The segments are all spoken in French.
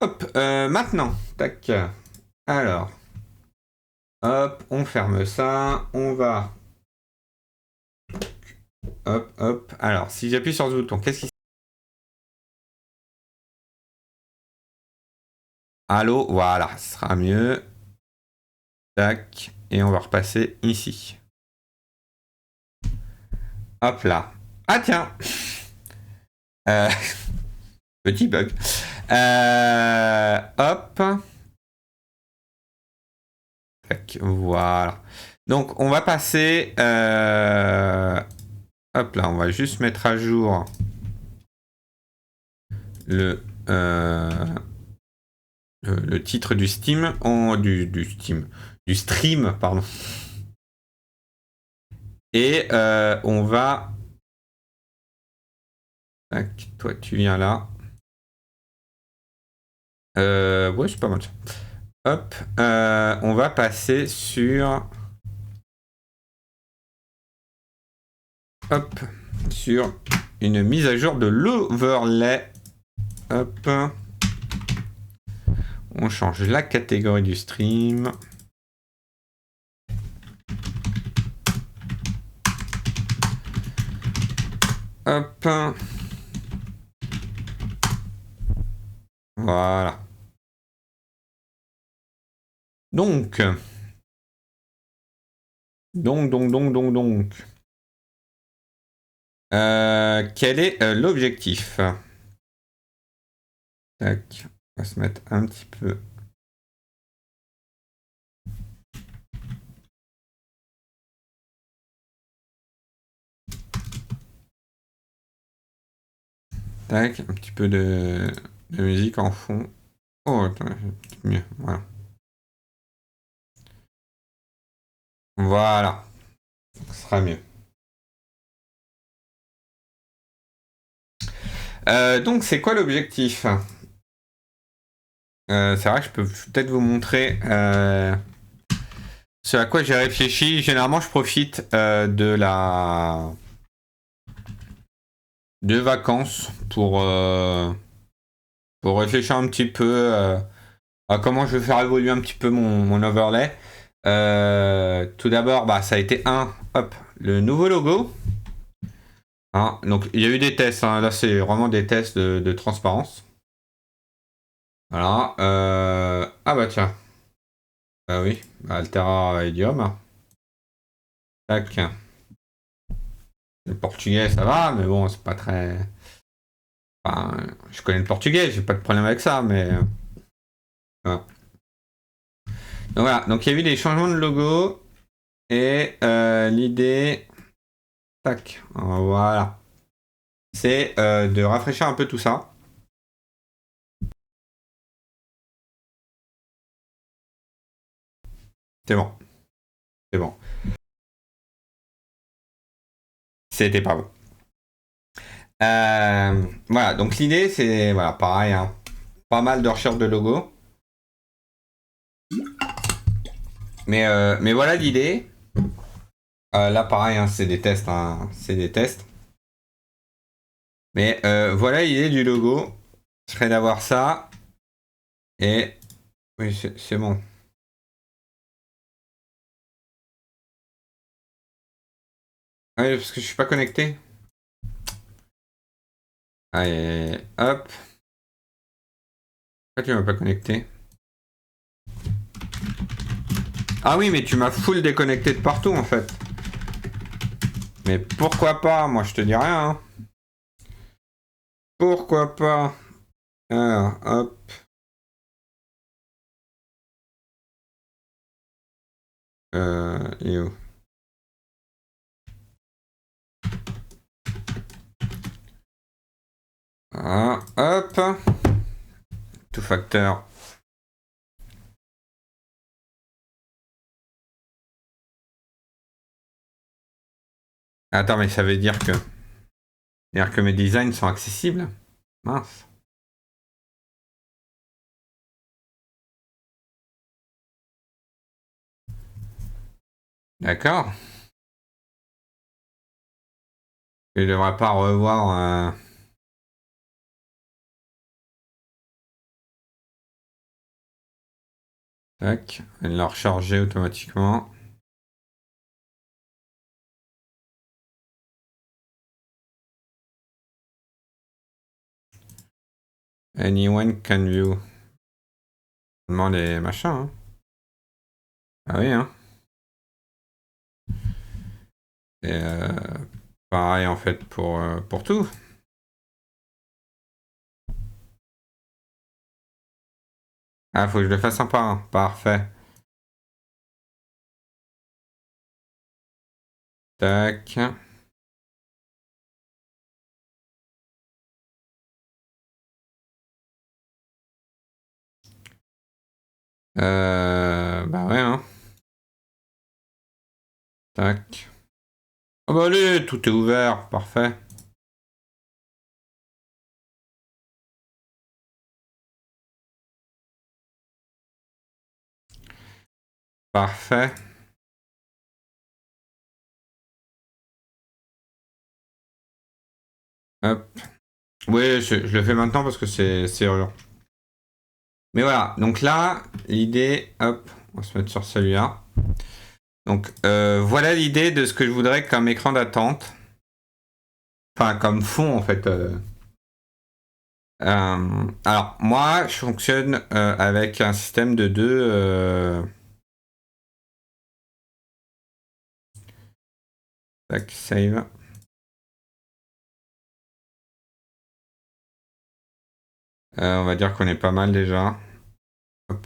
Hop, maintenant, tac. Alors, hop, on ferme ça. On va. Hop, hop. Alors, si j'appuie sur ce bouton, qu'est-ce qui... Allô, voilà, ce sera mieux. Tac. Et on va repasser ici. Hop là. Ah tiens. Euh, Petit bug. Hop. Tac, voilà. Donc, on va passer... Hop là, on va juste mettre à jour le... le titre du Steam, du Steam, du stream, pardon. Et on va... Tac, toi tu viens là. Ouais, c'est pas mal ça. Hop, on va passer sur... Hop, sur une mise à jour de l'overlay. Hop. On change la catégorie du stream. Hop. Voilà. Donc. Quel est l'objectif? Tac. On va se mettre un petit peu. Tac. Un petit peu de musique en fond. Oh, attends, mieux. Voilà. Voilà. Ce sera mieux. Donc, c'est quoi l'objectif? C'est vrai que je peux peut-être vous montrer ce à quoi j'ai réfléchi. Généralement, je profite de vacances pour réfléchir un petit peu à comment je vais faire évoluer un petit peu mon overlay. Tout d'abord, bah, ça a été hop, le nouveau logo. Hein, donc, il y a eu des tests. Hein, là, c'est vraiment des tests de transparence. Voilà. Ah bah tiens. Bah oui, Altera Idiom. Tac. Le portugais, ça va, mais bon, c'est pas très. Enfin, je connais le portugais, j'ai pas de problème avec ça, mais. Voilà. Donc voilà, donc il y a eu des changements de logo et l'idée. Tac, voilà. C'est de rafraîchir un peu tout ça. C'est bon, c'est bon. C'était pas bon. Voilà, donc l'idée c'est, voilà, pareil, hein, pas mal de recherche de logo. Mais voilà l'idée. Là pareil, hein, c'est des tests, hein, c'est des tests. Mais voilà l'idée du logo. Serait d'avoir ça. Et oui, c'est bon. Ah oui, parce que je suis pas connecté. Allez, hop. Pourquoi tu m'as pas connecté? Ah oui, mais tu m'as full déconnecté de partout en fait. Mais pourquoi pas? Moi je te dis rien. Hein. Pourquoi pas? Alors, hop. Et où? Ah, hop. Tout facteur. Attends, mais ça veut dire que mes designs sont accessibles? Mince. D'accord. Je devrais pas revoir. Tac, elle l'a rechargé automatiquement. Anyone can view. Seulement les machins, hein. Ah oui, hein. Et pareil en fait pour tout. Ah, faut que je le fasse un par un. Parfait. Tac. Bah ouais, hein. Tac. Oh bah allez, tout est ouvert. Parfait. Parfait. Hop. Oui, je le fais maintenant parce que c'est urgent. Mais voilà, donc là, l'idée, hop, on va se mettre sur celui-là. Donc voilà l'idée de ce que je voudrais comme écran d'attente. Enfin, comme fond en fait. Alors, moi, je fonctionne avec un système de deux. Tac, save. On va dire qu'on est pas mal déjà. Hop.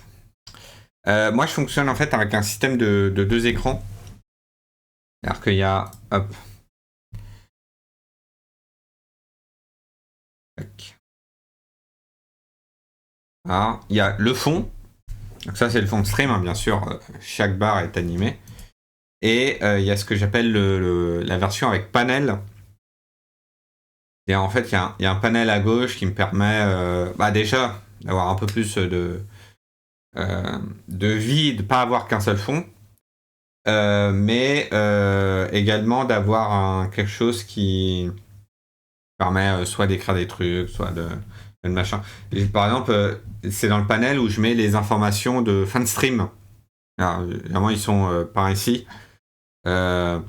Moi, je fonctionne en fait avec un système de deux écrans. C'est-à-dire qu'il y a. Hop. Tac. Ah, il y a le fond. Donc, ça, c'est le fond de stream, hein, bien sûr. Chaque barre est animée. Et il y a ce que j'appelle la version avec panel. Et en fait, il y a un panel à gauche qui me permet bah déjà d'avoir un peu plus de vie, de ne pas avoir qu'un seul fond. Mais également d'avoir quelque chose qui permet soit d'écrire des trucs, soit de machin. Et par exemple, c'est dans le panel où je mets les informations de fin de stream. Alors, évidemment, ils sont par ici. Ils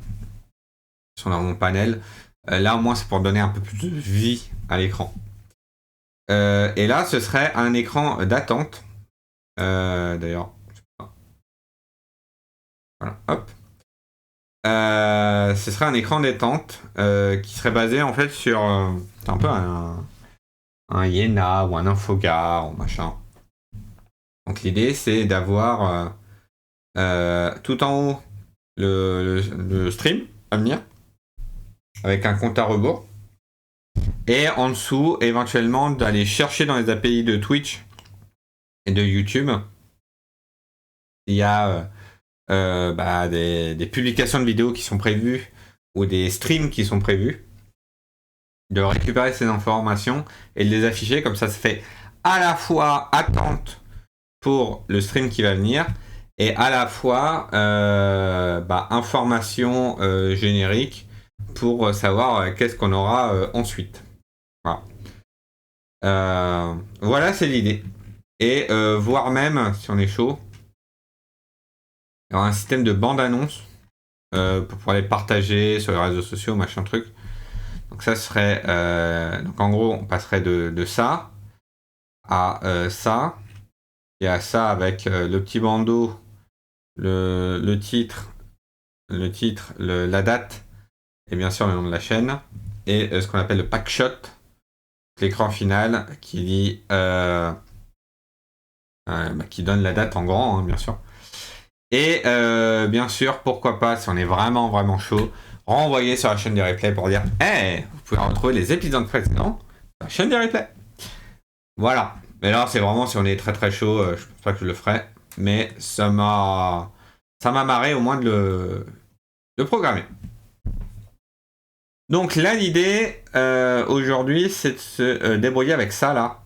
sont dans mon panel. Là, au moins, c'est pour donner un peu plus de vie à l'écran. Et là, ce serait un écran d'attente. D'ailleurs, voilà, hop. Ce serait un écran détente qui serait basé en fait sur c'est un peu un Iena ou un Infogar ou machin. Donc l'idée c'est d'avoir tout en haut le stream à venir avec un compte à rebours et en dessous éventuellement d'aller chercher dans les API de Twitch et de YouTube. Il y a bah, des publications de vidéos qui sont prévues ou des streams qui sont prévus, de récupérer ces informations et de les afficher, comme ça fait à la fois attente pour le stream qui va venir et à la fois bah, information générique pour savoir qu'est-ce qu'on aura ensuite. Voilà, voilà c'est l'idée. Et voire même, si on est chaud, il y aura un système de bande-annonce pour pouvoir les partager sur les réseaux sociaux, machin truc. Donc ça serait... donc en gros, on passerait de ça à ça. Et à ça avec le petit bandeau, le titre, la date, et bien sûr le nom de la chaîne. Et ce qu'on appelle le pack shot, l'écran final qui dit... bah, qui donne la date en grand, hein, bien sûr. Et bien sûr, pourquoi pas, si on est vraiment vraiment chaud, renvoyer sur la chaîne des replays pour dire hey, vous pouvez retrouver les épisodes précédents sur la chaîne des replays. Voilà. Mais là, c'est vraiment si on est très très chaud, je pense pas que je le ferai. Mais ça m'a marré au moins de le programmer. Donc là, l'idée aujourd'hui, c'est de se débrouiller avec ça là.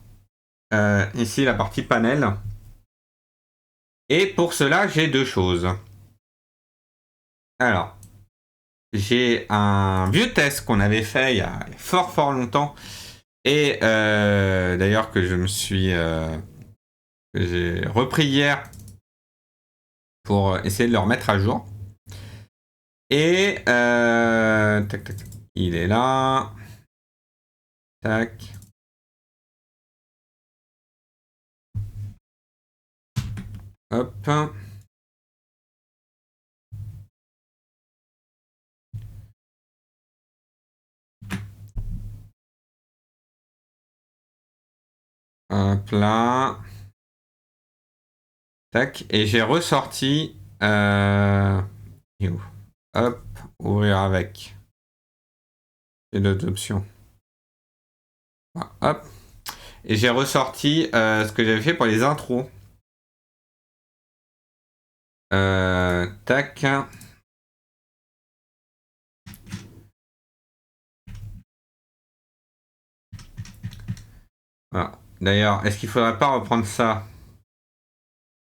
Ici, la partie panel. Et pour cela, j'ai deux choses. Alors, j'ai un vieux test qu'on avait fait il y a fort fort longtemps. Et d'ailleurs que je me suis... que j'ai repris hier pour essayer de le remettre à jour. Et tac, tac, tac. Il est là. Tac. Hop. Hop là. Tac. Et j'ai ressorti. Hop. Ouvrir avec. Et d'autres options. Voilà, hop. Et j'ai ressorti ce que j'avais fait pour les intros. Tac. Voilà. D'ailleurs, est-ce qu'il faudrait pas reprendre ça?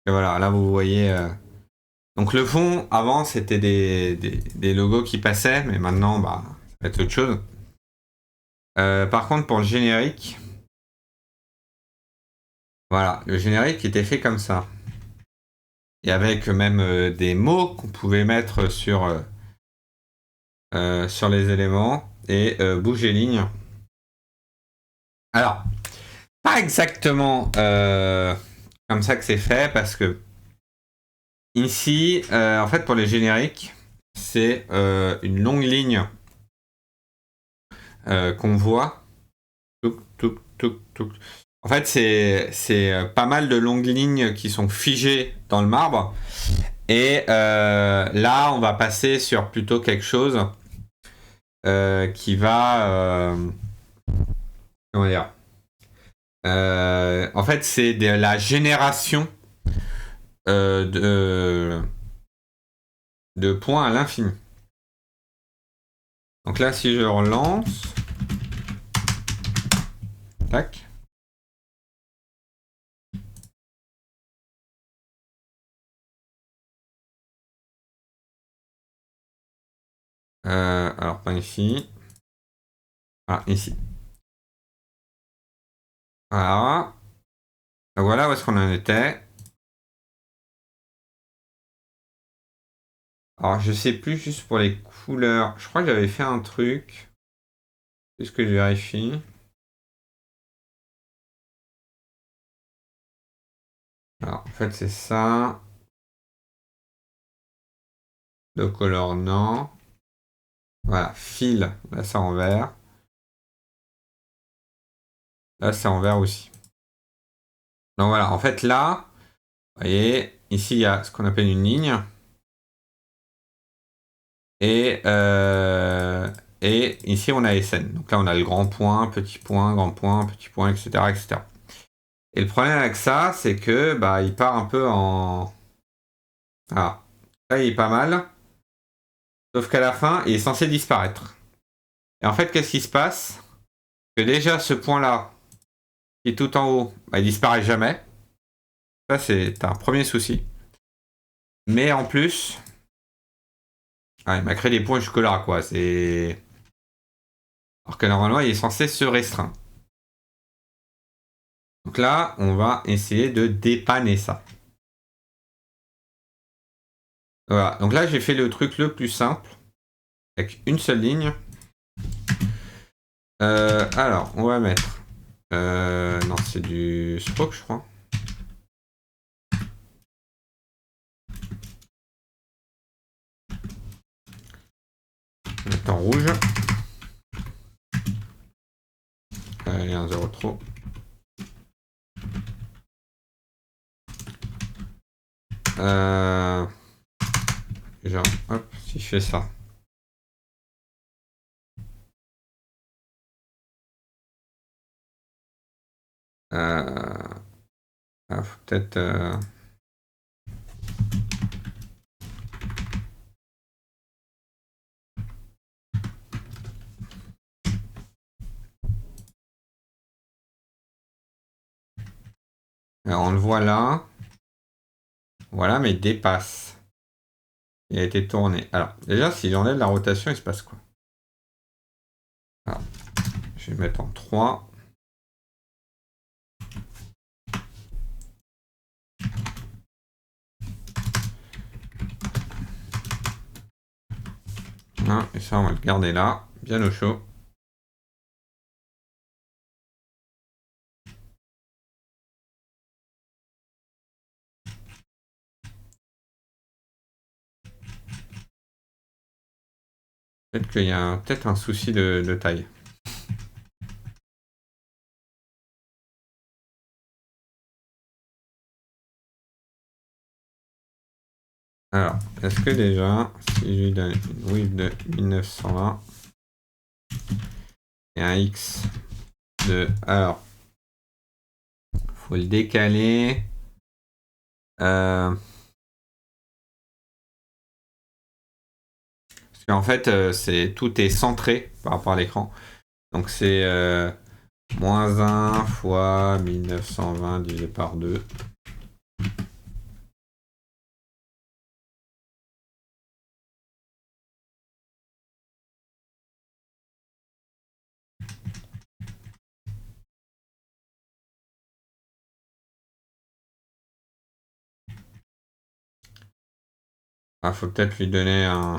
Et voilà, là vous voyez. Donc le fond, avant, c'était des logos qui passaient, mais maintenant, bah, ça va être autre chose. Par contre, pour le générique, voilà, le générique était fait comme ça. Et avec même des mots qu'on pouvait mettre sur les éléments et bouger ligne. Alors, pas exactement comme ça que c'est fait, parce que ici, en fait, pour les génériques, c'est une longue ligne qu'on voit. Touc, touc, touc, touc. En fait, c'est pas mal de longues lignes qui sont figées dans le marbre. Et là, on va passer sur plutôt quelque chose qui va... comment dire, en fait, c'est de la génération de points à l'infini. Donc là, si je relance... Tac. Alors, pas ici. Ah, ici. Voilà. Donc voilà où est-ce qu'on en était. Alors, je sais plus, juste pour les couleurs. Je crois que j'avais fait un truc. Juste que je vérifie. Alors, en fait, c'est ça. De color, non. Voilà, fil. Là, c'est en vert. Là, c'est en vert aussi. Donc voilà, en fait, là, vous voyez, ici, il y a ce qu'on appelle une ligne. Et ici, on a SN. Donc là, on a le grand point, petit point, etc., etc. Et le problème avec ça, c'est que bah, il part un peu en... Ah, là, il est pas mal. Sauf qu'à la fin, il est censé disparaître. Et en fait, qu'est-ce qui se passe? Que déjà, ce point-là, qui est tout en haut, bah, il disparaît jamais. Ça, c'est un premier souci. Mais en plus... Ah, il m'a créé des points jusque-là, quoi. C'est... Alors que normalement, il est censé se restreindre. Donc là, on va essayer de dépanner ça. Voilà, donc là j'ai fait le truc le plus simple, avec une seule ligne. Alors, on va mettre... non, c'est du stroke, je crois. On va mettre en rouge. Il y a un 0 trop. Genre, hop, si je fais ça. Faut peut-être... Alors, on le voit là. Voilà, mais il dépasse. Il a été tourné. Alors, déjà, si j'enlève la rotation, il se passe quoi? Alors, je vais mettre en 3. Hein, et ça, on va le garder là, bien au chaud. Peut-être qu'il y a peut-être un souci de taille. Alors, est-ce que déjà, si je lui donne une width de 1920 et un X de... Alors, faut le décaler. Parce qu'en fait, tout est centré par rapport à l'écran. Donc c'est moins 1 fois 1920 divisé par 2. Ah, faut peut-être lui donner un...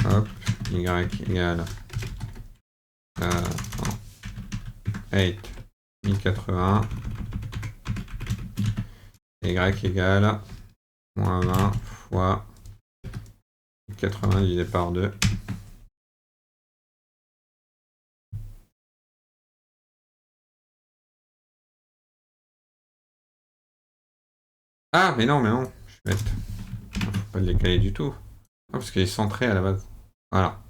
Hop, y égale... 8 1080. Y égale moins 20 fois 80 divisé par 2. Ah, mais non, je suis bête. Faut pas le décaler du tout. Ah, parce qu'il est centré à la base. Voilà.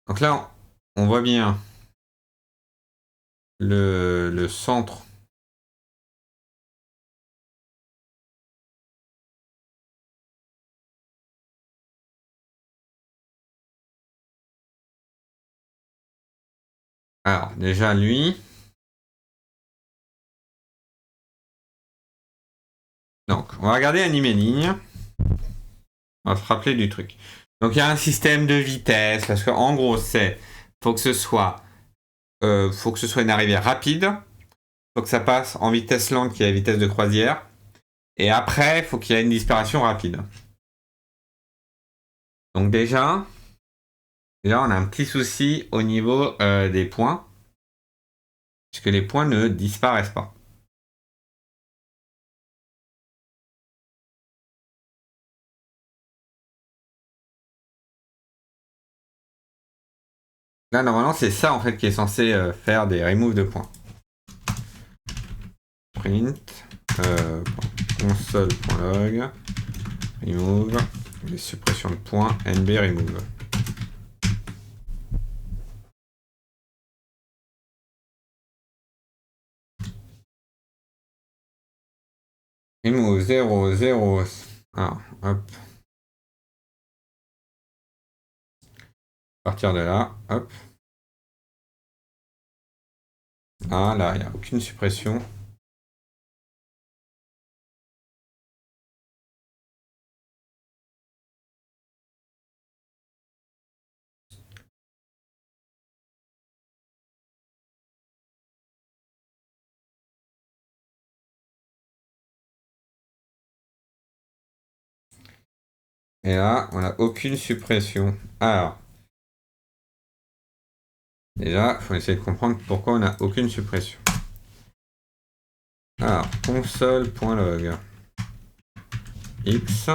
Donc là, on voit bien le centre. Alors, déjà, lui... Donc, on va regarder animer ligne. On va se rappeler du truc. Donc, il y a un système de vitesse, parce qu'en gros, faut que ce soit une arrivée rapide. Faut que ça passe en vitesse lente, qui est la vitesse de croisière. Et après, faut qu'il y ait une disparition rapide. Donc déjà, là, on a un petit souci au niveau des points, puisque les points ne disparaissent pas. Là, normalement, c'est ça en fait qui est censé faire des removes de points. Print console.log remove les suppressions de points nb remove. Remove 0, 0. Alors, hop. À partir de là, hop. Ah là, il n'y a aucune suppression. Et là, on n'a aucune suppression. Alors, déjà, il faut essayer de comprendre pourquoi on n'a aucune suppression. Alors, console.log x.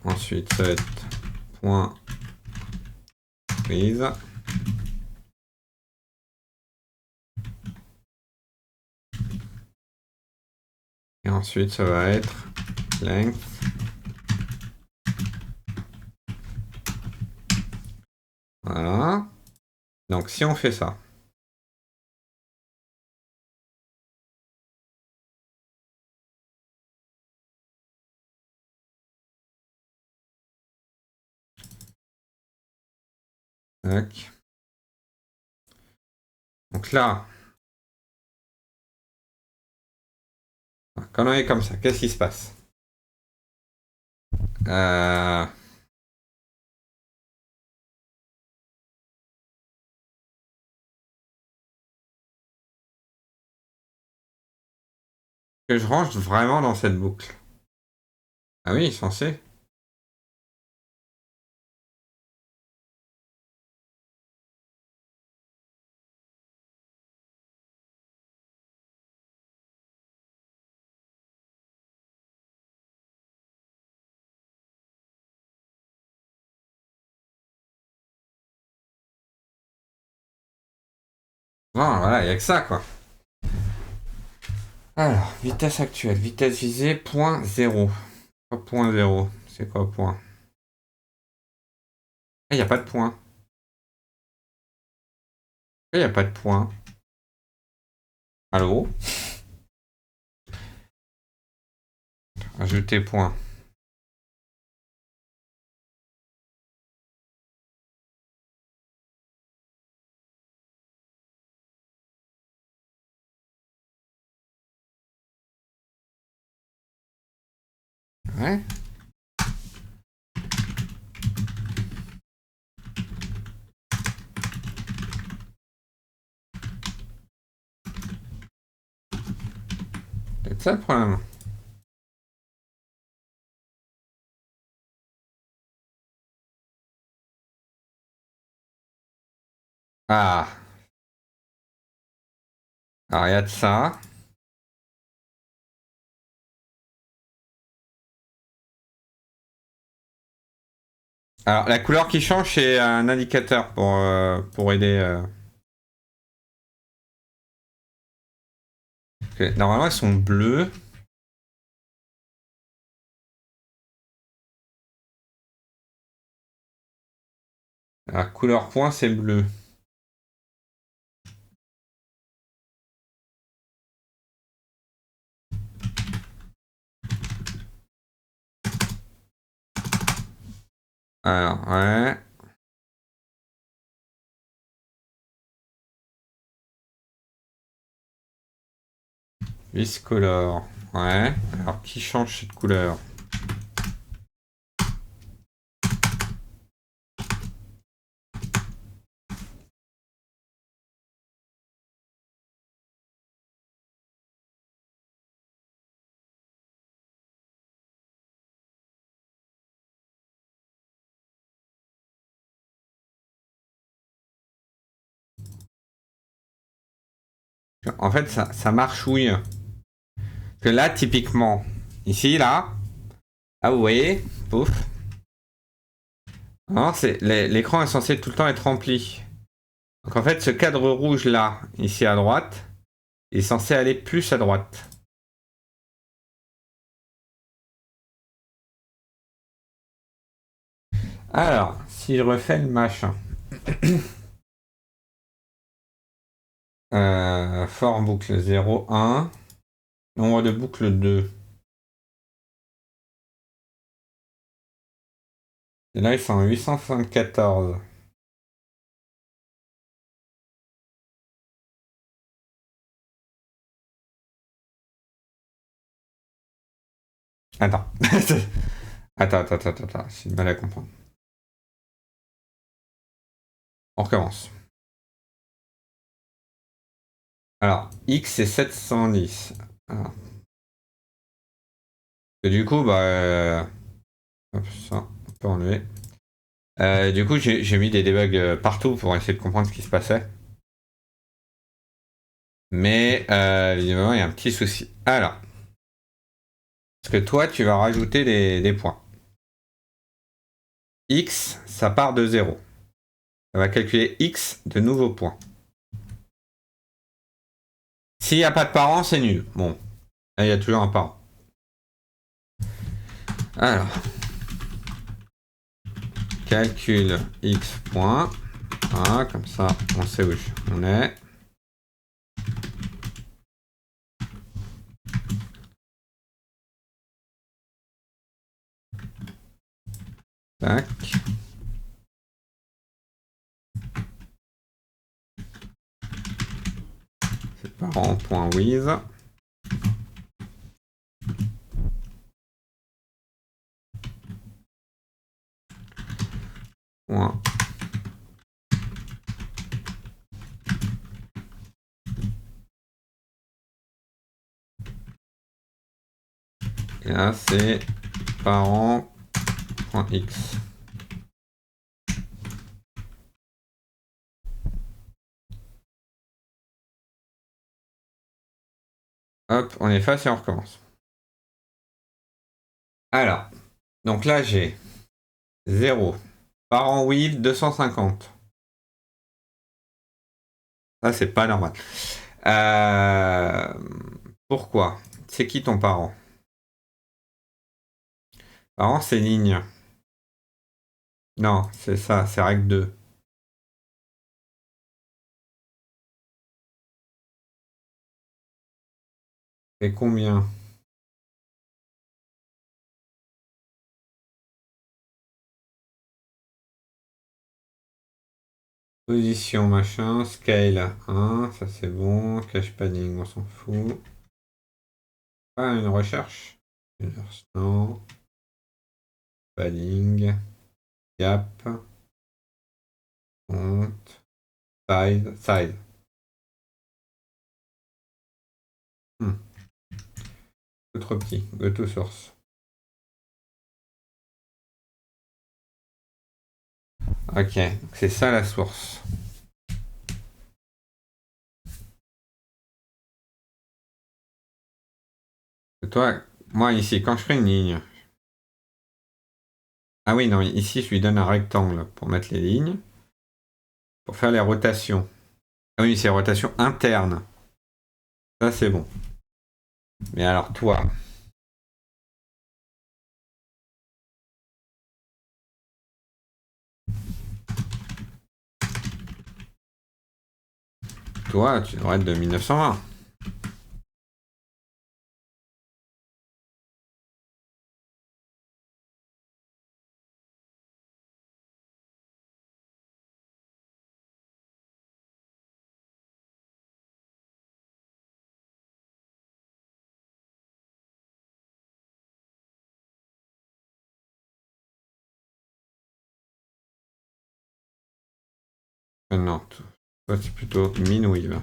Ensuite, ça va être point prise. Et ensuite, ça va être length. Voilà. Donc, si on fait ça, tac. Donc là, quand on est comme ça, qu'est-ce qui se passe? euh... Que je range vraiment dans cette boucle. Ah oui, censé. Non, voilà, il n'y a que ça, quoi. Alors, vitesse actuelle, vitesse visée, point zéro. Point zéro, c'est quoi point? Ah, il n'y a pas de point. Il n'y a pas de point. Allô? Ajouter point. Ouais. C'est ça le problème. Ah, alors il y a de ça. Alors, la couleur qui change, c'est un indicateur pour aider. Normalement, elles sont bleues. La couleur point, c'est bleu. Alors, ouais. Viscolor. Ouais. Alors, qui change cette couleur? En fait, ça marchouille. Que là, typiquement, ici, là, ah vous voyez, pouf. Non, l'écran est censé tout le temps être rempli. Donc en fait, ce cadre rouge là, ici à droite, est censé aller plus à droite. Alors, si je refais le machin. For boucle 0, 1. Nombre de boucles 2. Et là, ils sont en 874. Attends. Attends. J'ai du mal à comprendre. On recommence. Alors, X c'est 710. Alors. Et du coup, bah. Hop, ça, on peut enlever. Du coup, j'ai mis des debugs partout pour essayer de comprendre ce qui se passait. Mais évidemment, il y a un petit souci. Alors, parce que toi, tu vas rajouter des points. X, ça part de 0. Ça va calculer X de nouveaux points. S'il n'y a pas de parent, c'est nul. Bon, là, il y a toujours un parent. Alors, calcule X points. Voilà, comme ça, on sait où on est. Tac. C'est parent.with. Point. Et là, c'est parents, point X. Hop, on efface et on recommence. Alors, donc là j'ai 0. Parent with 250. Ça, c'est pas normal. Euh, Pourquoi? C'est qui ton parent? Parent, c'est ligne. Non, c'est ça, c'est règle 2. Et combien? Position, machin, scale 1, ça c'est bon. Cache padding, on s'en fout. Ah, une recherche. Non. Padding. Gap. Compte. Size. Size. Hmm. Trop petit. Go to source. Ok, donc c'est ça la source. Toi, moi ici, quand je fais une ligne. Ah oui, non, ici je lui donne un rectangle pour mettre les lignes. Pour faire les rotations. Ah oui, c'est rotation interne. Ça c'est bon. Mais alors toi. Toi, tu devrais être de 1920. Non, toi c'est plutôt min-wave.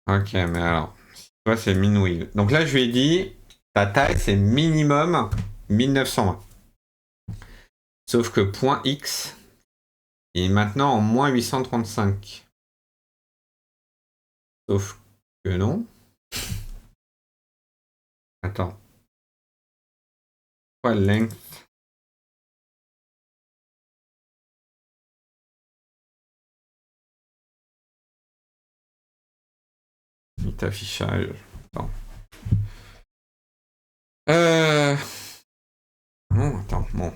Ok, mais alors, toi c'est min-wave. Donc là je lui ai dit, ta taille c'est minimum 1920. Sauf que point X est maintenant en moins 835. Sauf que non. Attends. Quoi length? Affichage. Attends. Euh... Non, attends, bon.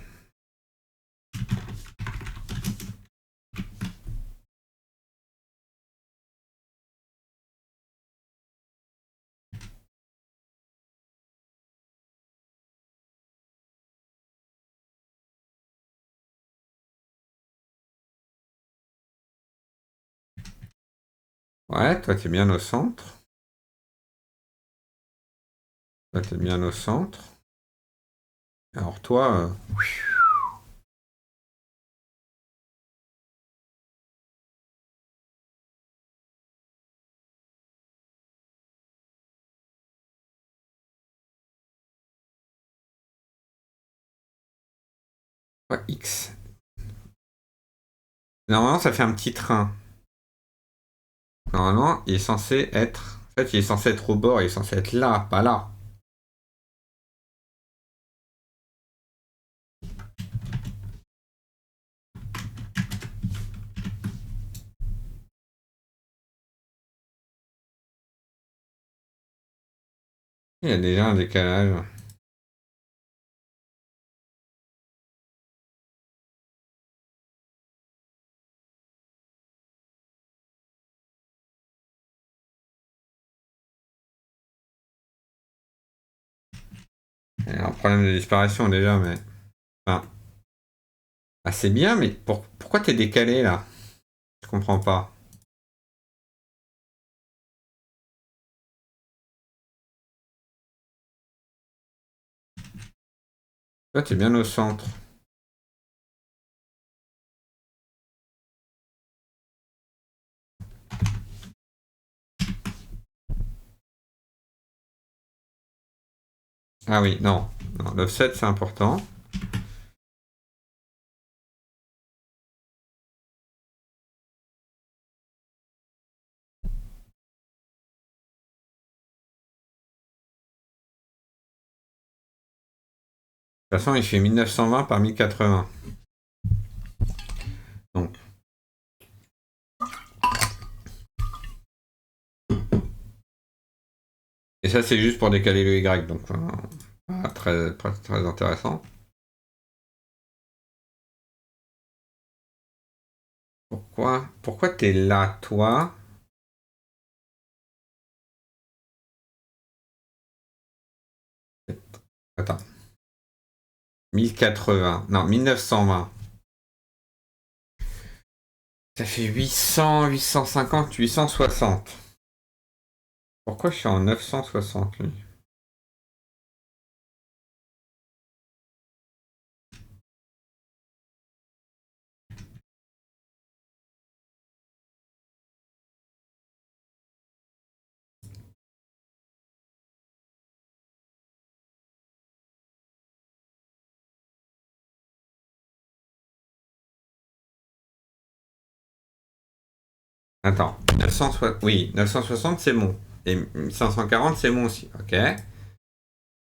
Ouais, toi t'es bien au centre. Toi t'es bien au centre. Alors toi, ouais, X. Normalement ça fait un petit train. Normalement il est censé être... En fait il est censé être au bord, il est censé être là, pas là. Il y a déjà un décalage. Il y a un problème de disparition déjà, mais... Enfin, ah, c'est bien, mais pourquoi t'es décalé là? Je comprends pas. Toi t'es bien au centre. Ah oui, non. Non, l'offset, c'est important. De toute façon, il fait 1920 par 1080. Donc, et ça, c'est juste pour décaler le Y. Donc, très intéressant. Pourquoi t'es là, toi? Attends. 1080. Non, 1920. Ça fait 800, 850, 860. Pourquoi je suis en 960, lui? Attends. 960. Oui, 960, c'est bon. Et 540, c'est bon aussi. Ok.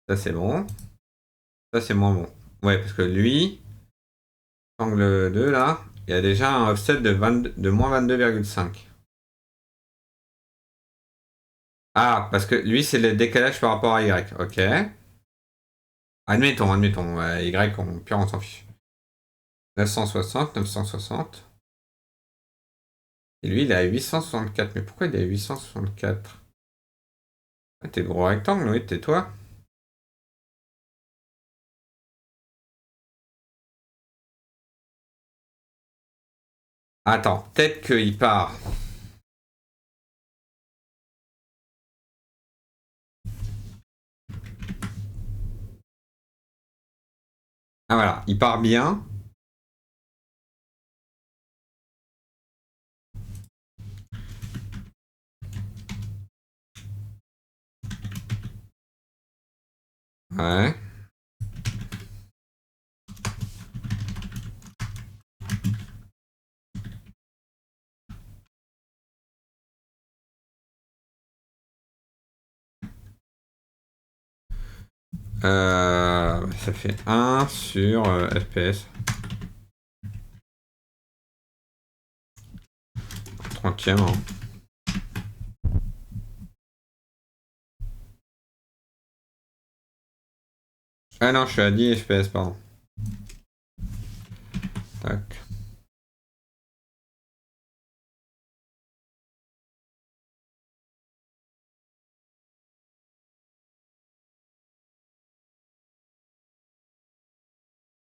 Ça, c'est bon. Ça, c'est moins bon. Ouais, parce que lui, angle 2, là, il y a déjà un offset de moins 22,5. Ah, parce que lui, c'est le décalage par rapport à Y. Ok. Admettons. Y, pire, on s'en fiche. 960, 960. Et lui, il est à 864. Mais pourquoi il est à 864? Ah, t'es gros rectangle, oui, tais-toi. Attends, peut-être qu'il part. Ah voilà, il part bien. Ouais. Ça fait 1 sur FPS. 30e. Hein. Ah non, je suis à 10 FPS, pardon. Tac.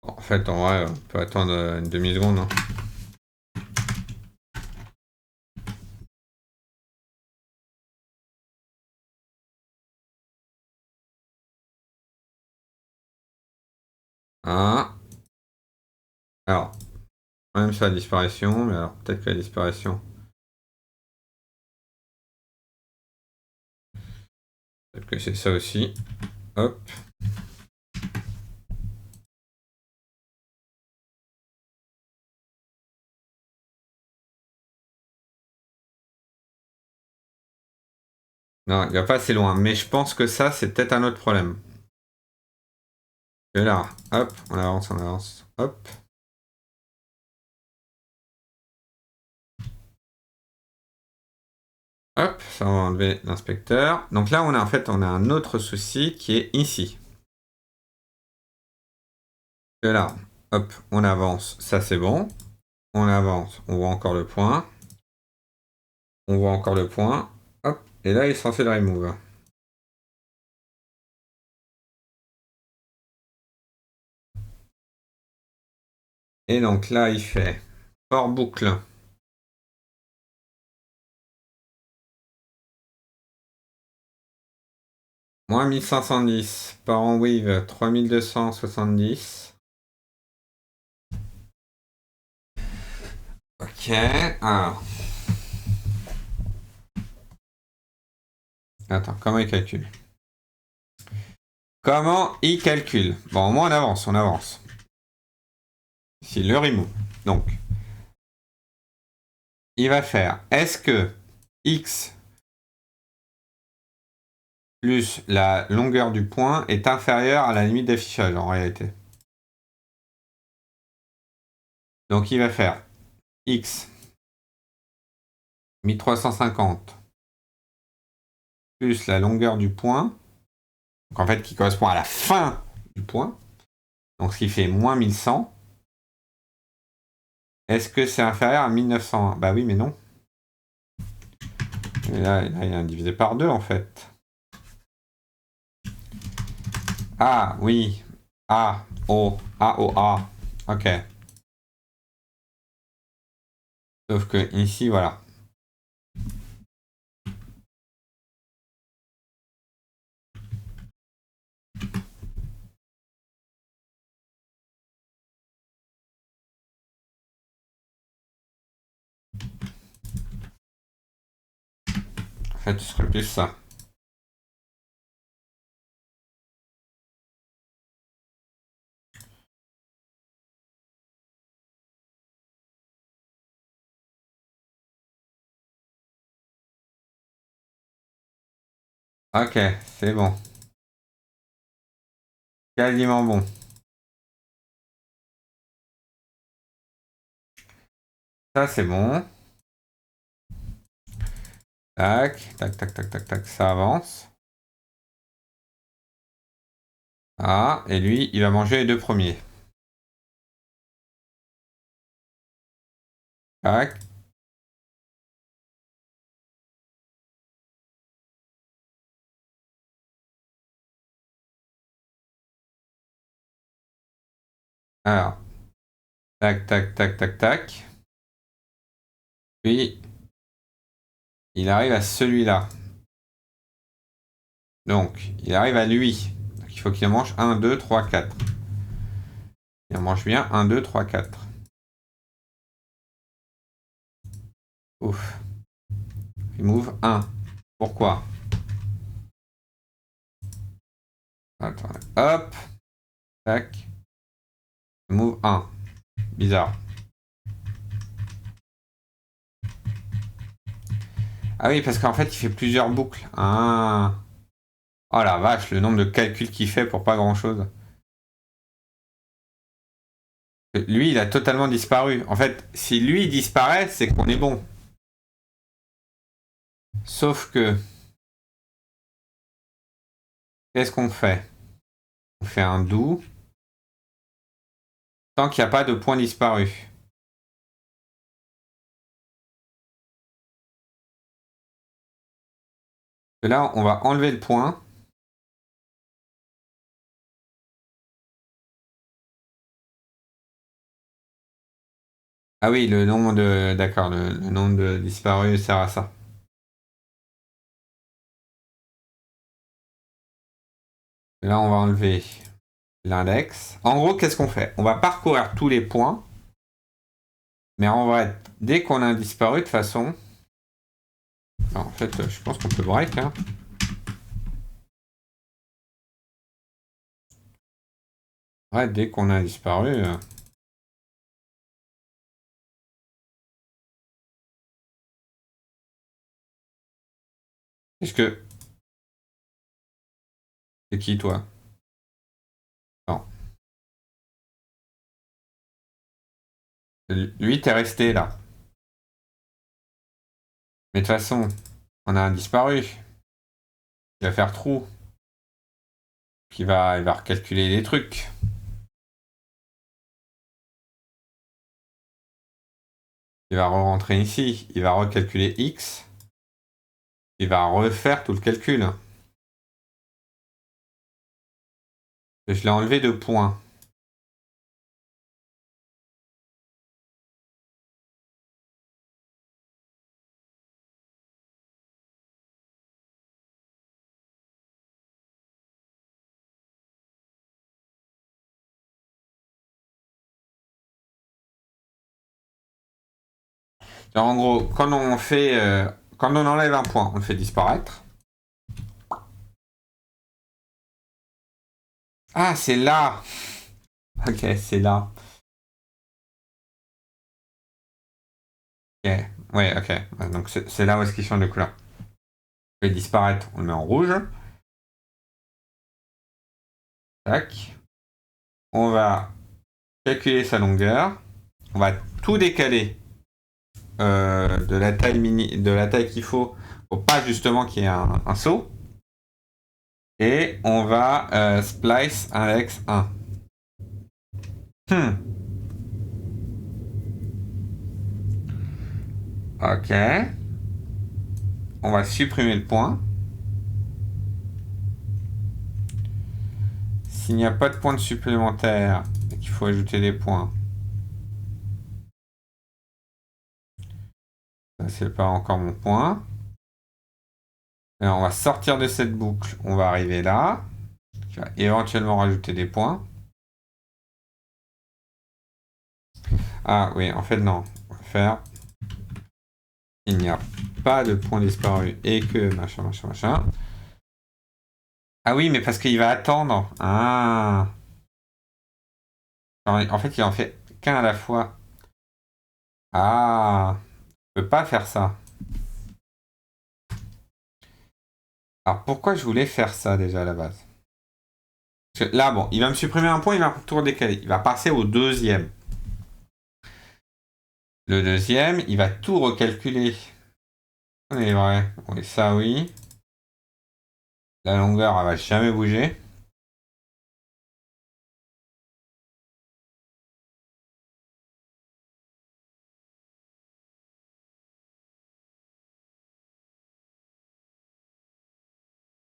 Bon, en fait, en vrai, on peut attendre une demi-seconde. Hein. Ah. Alors, même sur la disparition, mais alors peut-être que la disparition. Peut-être que c'est ça aussi. Hop. Non, il va pas assez loin. Mais je pense que ça, c'est peut-être un autre problème. Et là, hop, on avance, on avance. Hop. Hop, ça va enlever l'inspecteur. Donc là, on a un autre souci qui est ici. Et là, hop, on avance, ça c'est bon. On avance, on voit encore le point. On voit encore le point. Hop, et là, il est censé le remove. Et donc là, il fait hors boucle. Moins 1510 par en wave 3270. Ok, alors. Attends, comment il calcule? Comment il calcule? Bon, au moins on avance, on avance. Ici, le remove. Donc, il va faire, est-ce que x plus la longueur du point est inférieure à la limite d'affichage en réalité? Donc il va faire x 1350 plus la longueur du point, donc en fait qui correspond à la fin du point, donc ce qui fait moins 1100. Est-ce que c'est inférieur à 1901? Bah oui, mais non. Et là, il y a un divisé par 2 en fait. Ah oui. A, O, A, O, A. Ok. Sauf que ici, voilà. En fait, ce serait plus ça. Ok, c'est bon. Quasiment bon. Ça, c'est bon. Tac, tac, tac, tac, tac, tac, ça avance. Ah, et lui, il va manger les deux premiers. Tac. Alors, tac, tac, tac, tac, tac. Puis, il arrive à celui-là. Donc, il arrive à lui. Donc, il faut qu'il en mange 1, 2, 3, 4. Il en mange bien 1, 2, 3, 4. Ouf. Remove 1. Pourquoi? Attends. Hop. Tac. Remove 1. Bizarre. Ah oui, parce qu'en fait, il fait plusieurs boucles. Ah. Oh la vache, le nombre de calculs qu'il fait pour pas grand-chose. Lui, il a totalement disparu. En fait, si lui disparaît, c'est qu'on est bon. Sauf que, qu'est-ce qu'on fait? On fait un doux. Tant qu'il n'y a pas de point disparu. Et là, on va enlever le point. Ah oui, le nombre de... D'accord, le nombre de disparus sert à ça. Et là, on va enlever l'index. En gros, qu'est-ce qu'on fait? On va parcourir tous les points. Mais en vrai, dès qu'on a un disparu, de toute façon... Alors, en fait, je pense qu'on peut break. Hein. Ouais, dès qu'on a un disparu... Est-ce que... C'est qui, toi? Non. Lui, t'es resté là. Mais de toute façon, on a un disparu. Il va faire trou. Il va recalculer les trucs. Il va re-rentrer ici. Il va recalculer X. Il va refaire tout le calcul. Je l'ai enlevé de points. En gros, quand on fait, quand on enlève un point, on le fait disparaître. Ah, c'est là. Ok, c'est là. Ok, ouais, ok. Ouais, donc c'est là où est-ce qu'il change de couleur. Il va disparaître, on le met en rouge. Tac. On va calculer sa longueur. On va tout décaler de la taille de la taille qu'il faut pour pas justement qu'il y ait un saut. Et on va splice index 1. Hmm. Ok. On va supprimer le point. S'il n'y a pas de points supplémentaires et qu'il faut ajouter des points, ça c'est pas encore mon point. Alors, on va sortir de cette boucle. On va arriver là. Tu vas éventuellement rajouter des points. Ah oui, en fait non. On va faire. Il n'y a pas de point disparu et que machin, machin, machin. Ah oui, mais parce qu'il va attendre. Ah. En fait, il en fait qu'un à la fois. Ah. Je peux pas faire ça. Alors pourquoi je voulais faire ça déjà à la base? Parce que là, bon, il va me supprimer un point, il va tout redécaler. Il va passer au deuxième. Le deuxième, il va tout recalculer. On est vrai. Oui, ça oui. La longueur, elle va jamais bouger.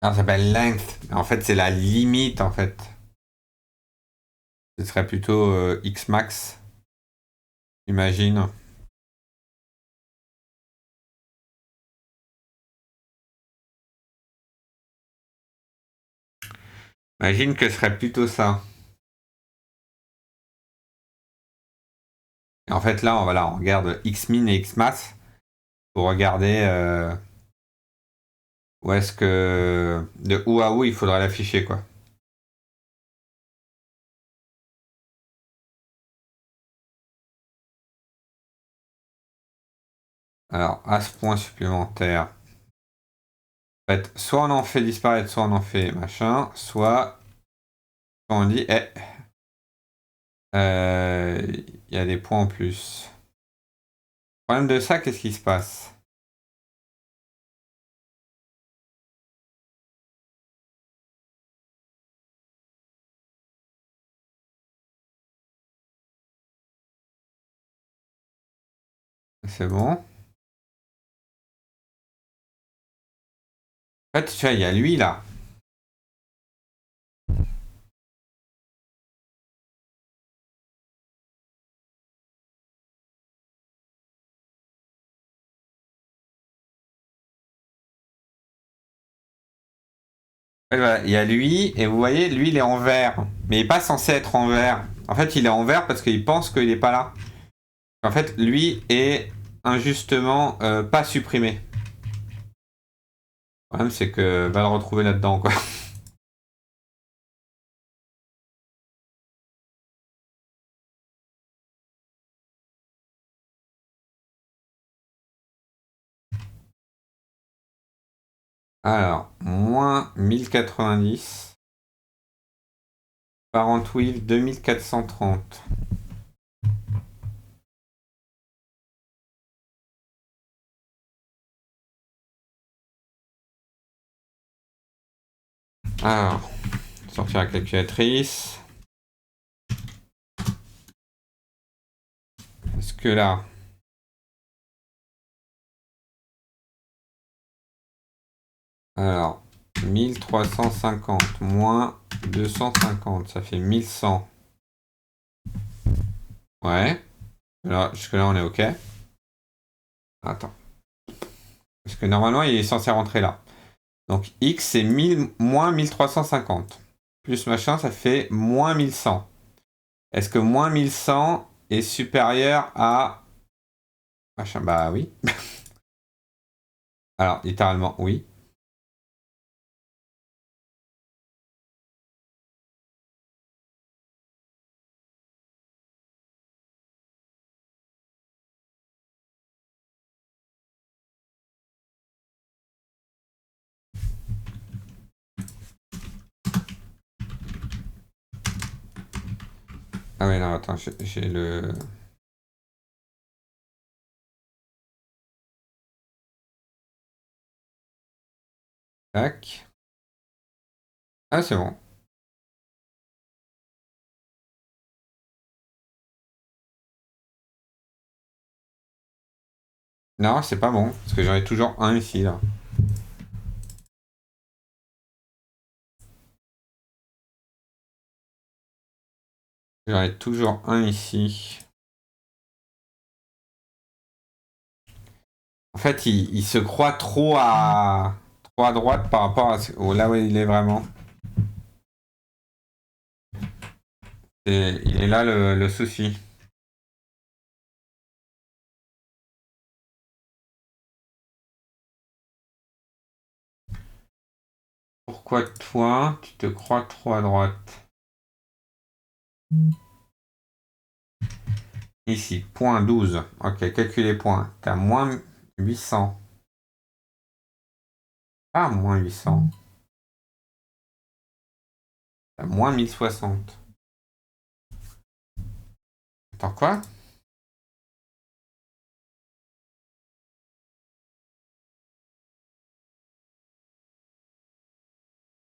Alors, ça s'appelle length. Mais en fait, c'est la limite, en fait. Ce serait plutôt X max, imagine. Imagine que ce serait plutôt ça. Et en fait, là, voilà, on regarde X min et X max pour regarder où est-ce que. De où à où il faudrait l'afficher, quoi. Alors, à ce point supplémentaire, en fait, soit on en fait disparaître, soit on en fait machin, soit on dit, il y a des points en plus. Le problème de ça, qu'est-ce qui se passe? C'est bon. En fait, tu vois, il y a lui là. En fait, voilà, il y a lui, et vous voyez, lui, il est en vert. Mais il n'est pas censé être en vert. En fait, il est en vert parce qu'il pense qu'il n'est pas là. En fait, lui est injustement pas supprimé. Le problème, c'est que va le retrouver là-dedans, quoi. Alors, moins 1090. Parent Wheel 2430. Alors, sortir la calculatrice. Est-ce que là. Alors, 1350 moins 250, ça fait 1100. Ouais. Alors, jusque-là, on est OK. Attends. Parce que normalement, il est censé rentrer là. Donc, X, c'est 1000, moins 1350. Plus machin, ça fait moins 1100. Est-ce que moins 1100 est supérieur à. Machin, bah oui. Alors, littéralement, oui. Ah ouais, non, attends, j'ai le... Tac. Ah, c'est bon. Non, c'est pas bon, parce que j'en ai toujours un ici, là. J'en ai toujours un ici. En fait, il se croit trop à droite par rapport à là où il est vraiment. Il est là le souci. Pourquoi toi, tu te crois trop à droite? Ici, point 12. Ok, calcule les points. T'as moins 800. Ah, moins 800. T'as moins 1060. Attends, quoi?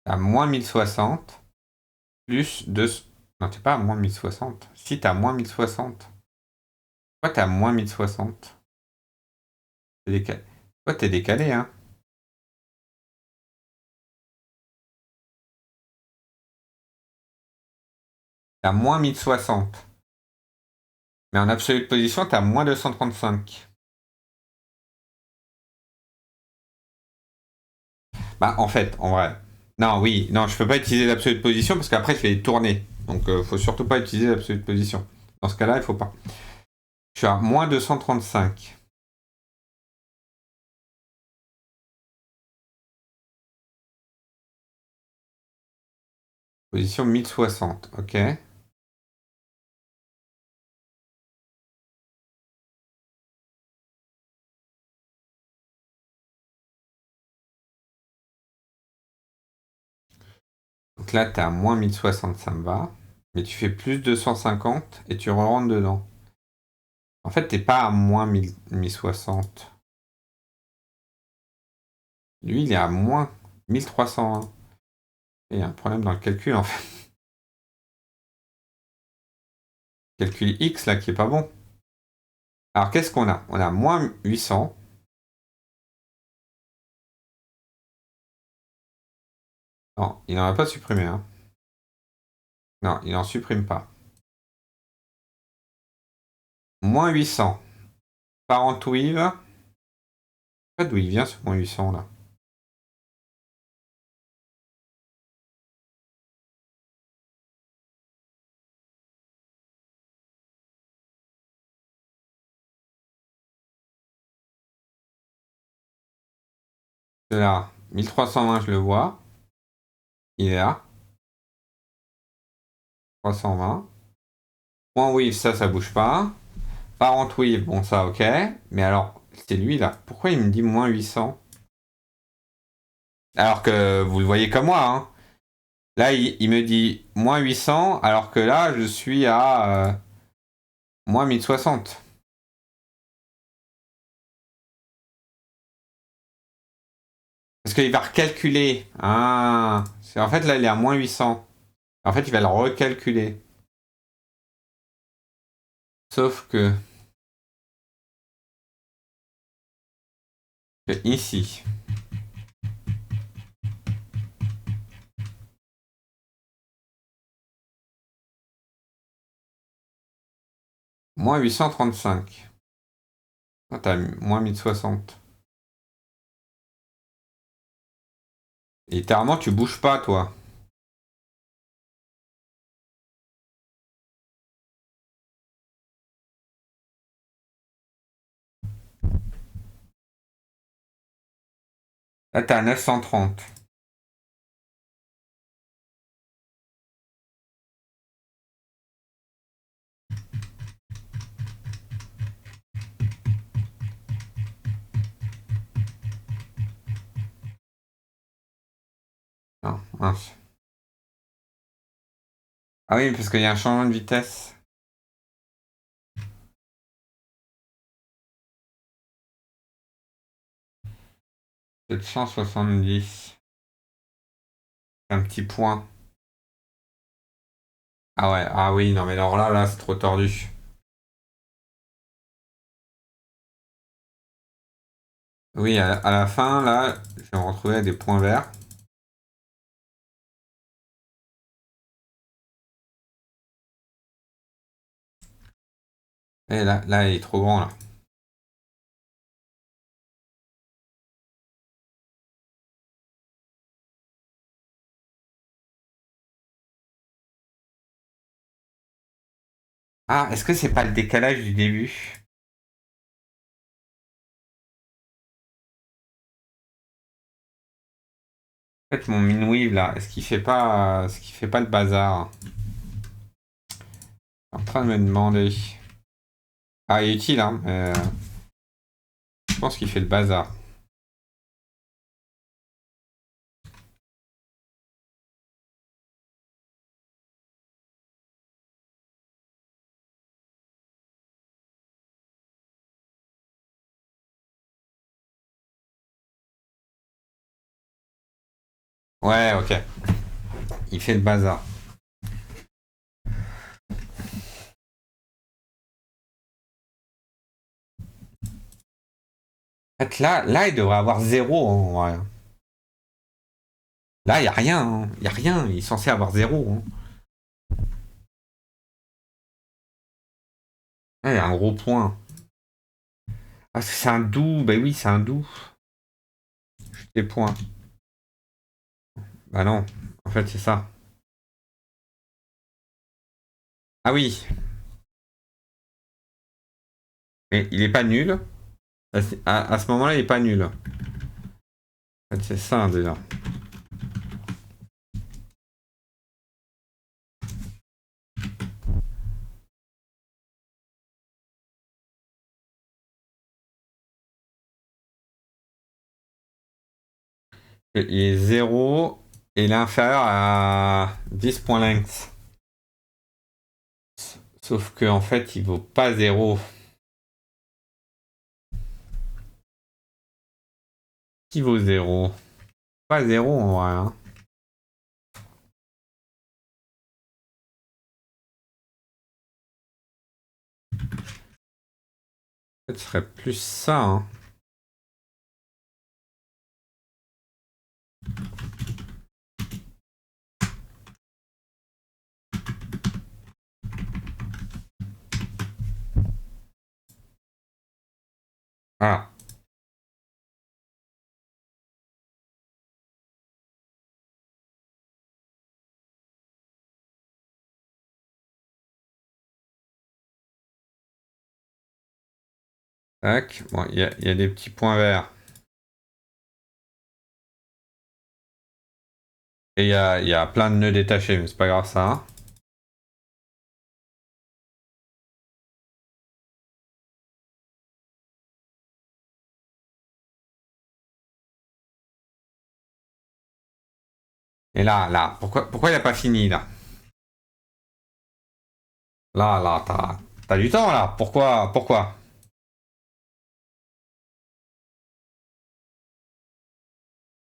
T'as moins 1060 plus 2. Non, t'es pas à moins 1060. Si, t'as moins 1060. Pourquoi t'as moins 1060? T'es décalé. Pourquoi t'es décalé, hein? T'as moins 1060. Mais en absolue position, t'as moins 235. Bah, en fait, en vrai. Non, oui, non, je peux pas utiliser l'absolue position parce qu'après, je vais tourner. Donc, faut surtout pas utiliser l'absolue position. Dans ce cas-là, il faut pas. Je suis à moins 235. Position 1060, ok. Donc là, t'es à moins 1060, ça me va. Mais tu fais plus 250 et tu rentres dedans. En fait, t'es pas à moins 1060. Lui, il est à moins 1301. Il y a un problème dans le calcul, en fait. Calcul X, là, qui est pas bon. Alors, qu'est-ce qu'on a? On a moins 800. Non, il n'en a pas supprimé, hein. Non, il n'en supprime pas. Moins 800. Parent Weave. Pas d'où il vient ce moins 800 là. C'est là. 1320, je le vois. Il est là. 320. Point Weave, ça bouge pas. Parent Weave, bon, ça, ok. Mais alors, c'est lui là. Pourquoi il me dit moins 800? Alors que vous le voyez comme moi, hein. Là, il me dit moins 800, alors que là, je suis à moins 1060. Parce qu'il va recalculer. Ah. En fait, là, il est à moins 800. En fait, il va le recalculer. Sauf que ici, moins 835. Ah, t'as moins 1060. Et littéralement, tu bouges pas, toi. Là, t'es à 930. Non, mince. Ah oui, parce qu'il y a un changement de vitesse. 770. Un petit point. Ah ouais, ah oui, non mais alors là, c'est trop tordu. Oui, à la fin, là, je vais me retrouver avec des points verts. Et là, il est trop grand, là. Ah, est-ce que c'est pas le décalage du début? En fait, mon Minweave, là, est-ce qu'il fait pas le bazar? Je suis en train de me demander. Ah, il est utile, hein, mais je pense qu'il fait le bazar. Ouais, ok. Il fait le bazar. En fait, là, il devrait avoir zéro, hein, en vrai. Là, il n'y a rien, hein. Il n'y a rien. Il est censé avoir zéro, hein. Ah, il y a un gros point. Ah, c'est un doux. Bah oui, c'est un doux. Des points. Bah non. En fait, c'est ça. Ah oui. Mais il est pas nul. À ce moment-là, il est pas nul. En fait, c'est ça, déjà. Il est zéro et il est inférieur à 10 points length. Sauf que en fait, il vaut pas zéro. Qui vaut zéro? Pas zéro en vrai, hein. En fait, ce serait plus ça, hein. Ah, tac. Bon, il y a des petits points verts. Et il y a plein de nœuds détachés, mais c'est pas grave ça, hein. Et là, pourquoi il a pas fini là? Là, t'as du temps là. Pourquoi?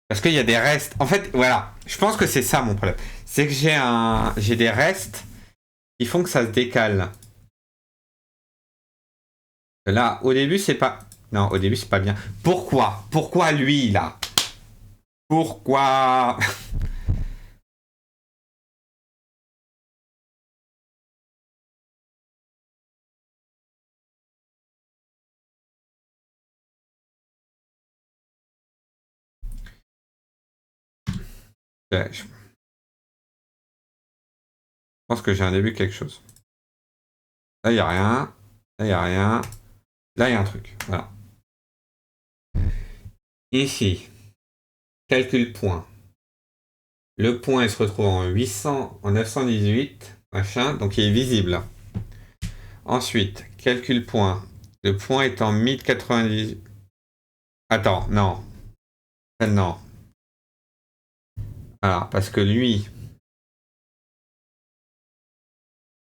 Parce qu'il y a des restes. En fait, voilà. Je pense que c'est ça mon problème. C'est que j'ai des restes qui font que ça se décale. Là, au début, c'est pas. Non, au début, c'est pas bien. Pourquoi lui là? Pourquoi? Je pense que j'ai un début de quelque chose. Là, il y a rien. Là, il y a rien. Là, il y a un truc. Voilà. Ici, calcul point. Le point, il se retrouve en 800, en 918, machin, donc il est visible. Ensuite, calcul point. Le point est en 1098. Attends, non. Non. Alors, parce que lui,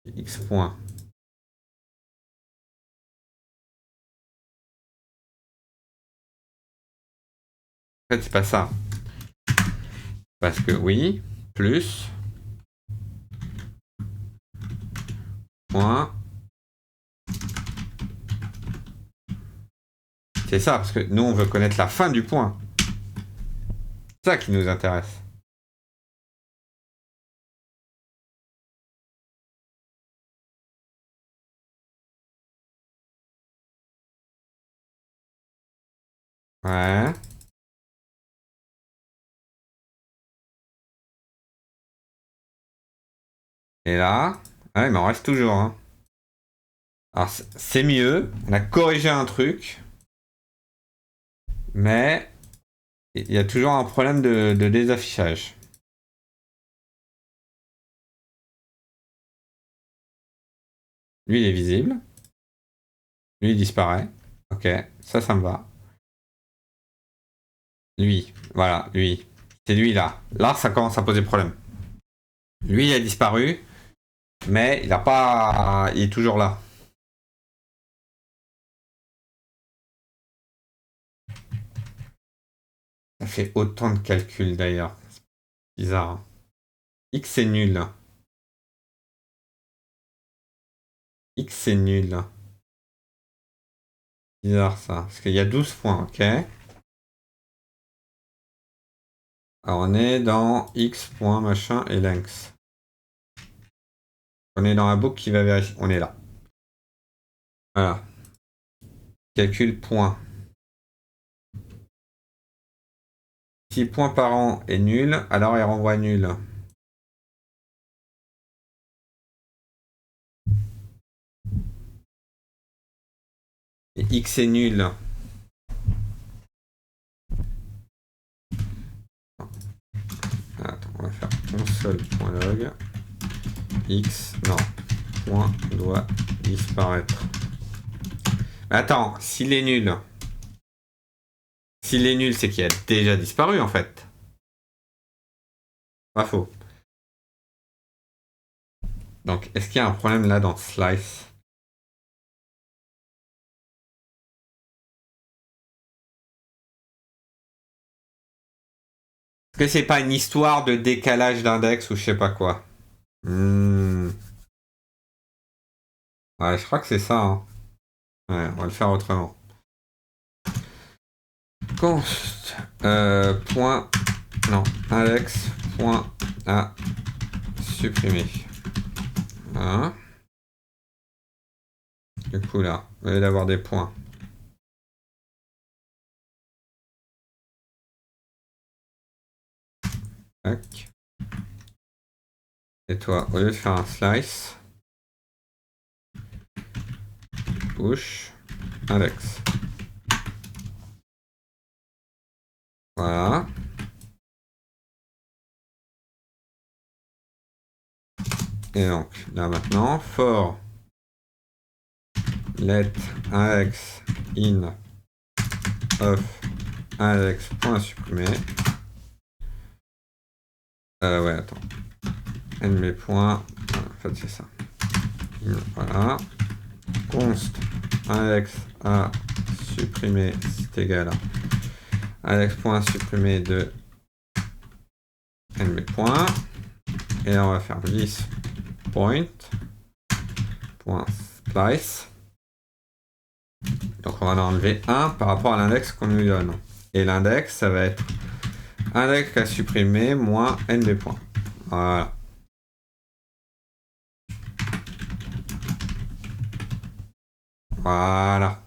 X point. En fait, c'est pas ça. Parce que oui, plus, point. C'est ça, parce que nous, on veut connaître la fin du point. C'est ça qui nous intéresse. Ouais. Et là, ouais, mais on reste toujours. Hein. Alors, c'est mieux. On a corrigé un truc. Mais il y a toujours un problème de désaffichage. Lui, il est visible. Lui, il disparaît. Ok, ça me va. Lui, voilà, lui. C'est lui là. Là, ça commence à poser problème. Lui, il a disparu, mais il a pas. Il est toujours là. Ça fait autant de calculs d'ailleurs. C'est bizarre. Hein. X c'est nul. X c'est nul. Bizarre ça. Parce qu'il y a 12 points, ok. Alors on est dans X point machin et length. On est dans un book qui va vérifier. On est là. Voilà. Calcul point. Si point par an est nul, alors il renvoie nul. Et X est nul. Attends, on va faire console.log. X, non, point doit disparaître. Mais attends, s'il est nul. S'il est nul, c'est qu'il a déjà disparu en fait. Pas faux. Donc, est-ce qu'il y a un problème là dans slice? Est-ce que c'est pas une histoire de décalage d'index ou je sais pas quoi? Ouais, je crois que c'est ça. Hein. Ouais, on va le faire autrement. Const. Point. Non, index. Point à supprimer. Hein? Du coup là, au lieu d'avoir des points. Tac. Et toi, au lieu de faire un slice, push, index. Voilà. Et donc, là maintenant, for let index in of index point supprimé. Ouais, attends. nb point. En fait, c'est ça. Voilà. Const index à supprimer, c'est égal à index point supprimé de nb point. Et là, on va faire this point point splice. Donc on va en enlever 1 par rapport à l'index qu'on nous donne. Et l'index, ça va être index à supprimer moins nb points. Voilà. Voilà.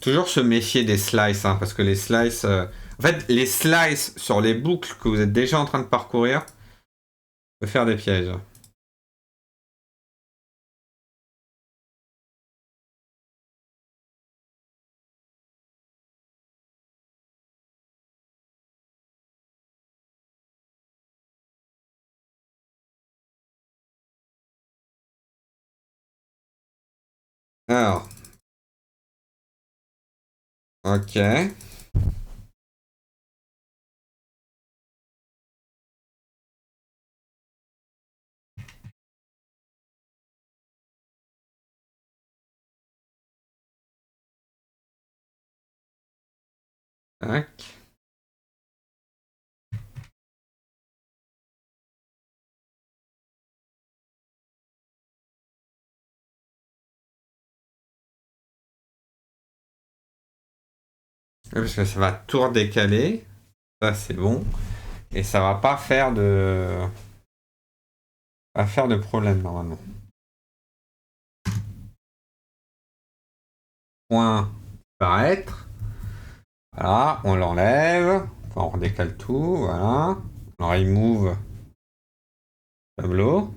Toujours se méfier des slices, hein, parce que les slices... En fait, les slices sur les boucles que vous êtes déjà en train de parcourir peuvent faire des pièges. Alors, ok. Tac. Parce que ça va tout redécaler. Ça, c'est bon. Et ça va pas faire de problème normalement. Point paraître. Voilà, on l'enlève. Enfin, on redécale tout. Voilà. On remove tableau.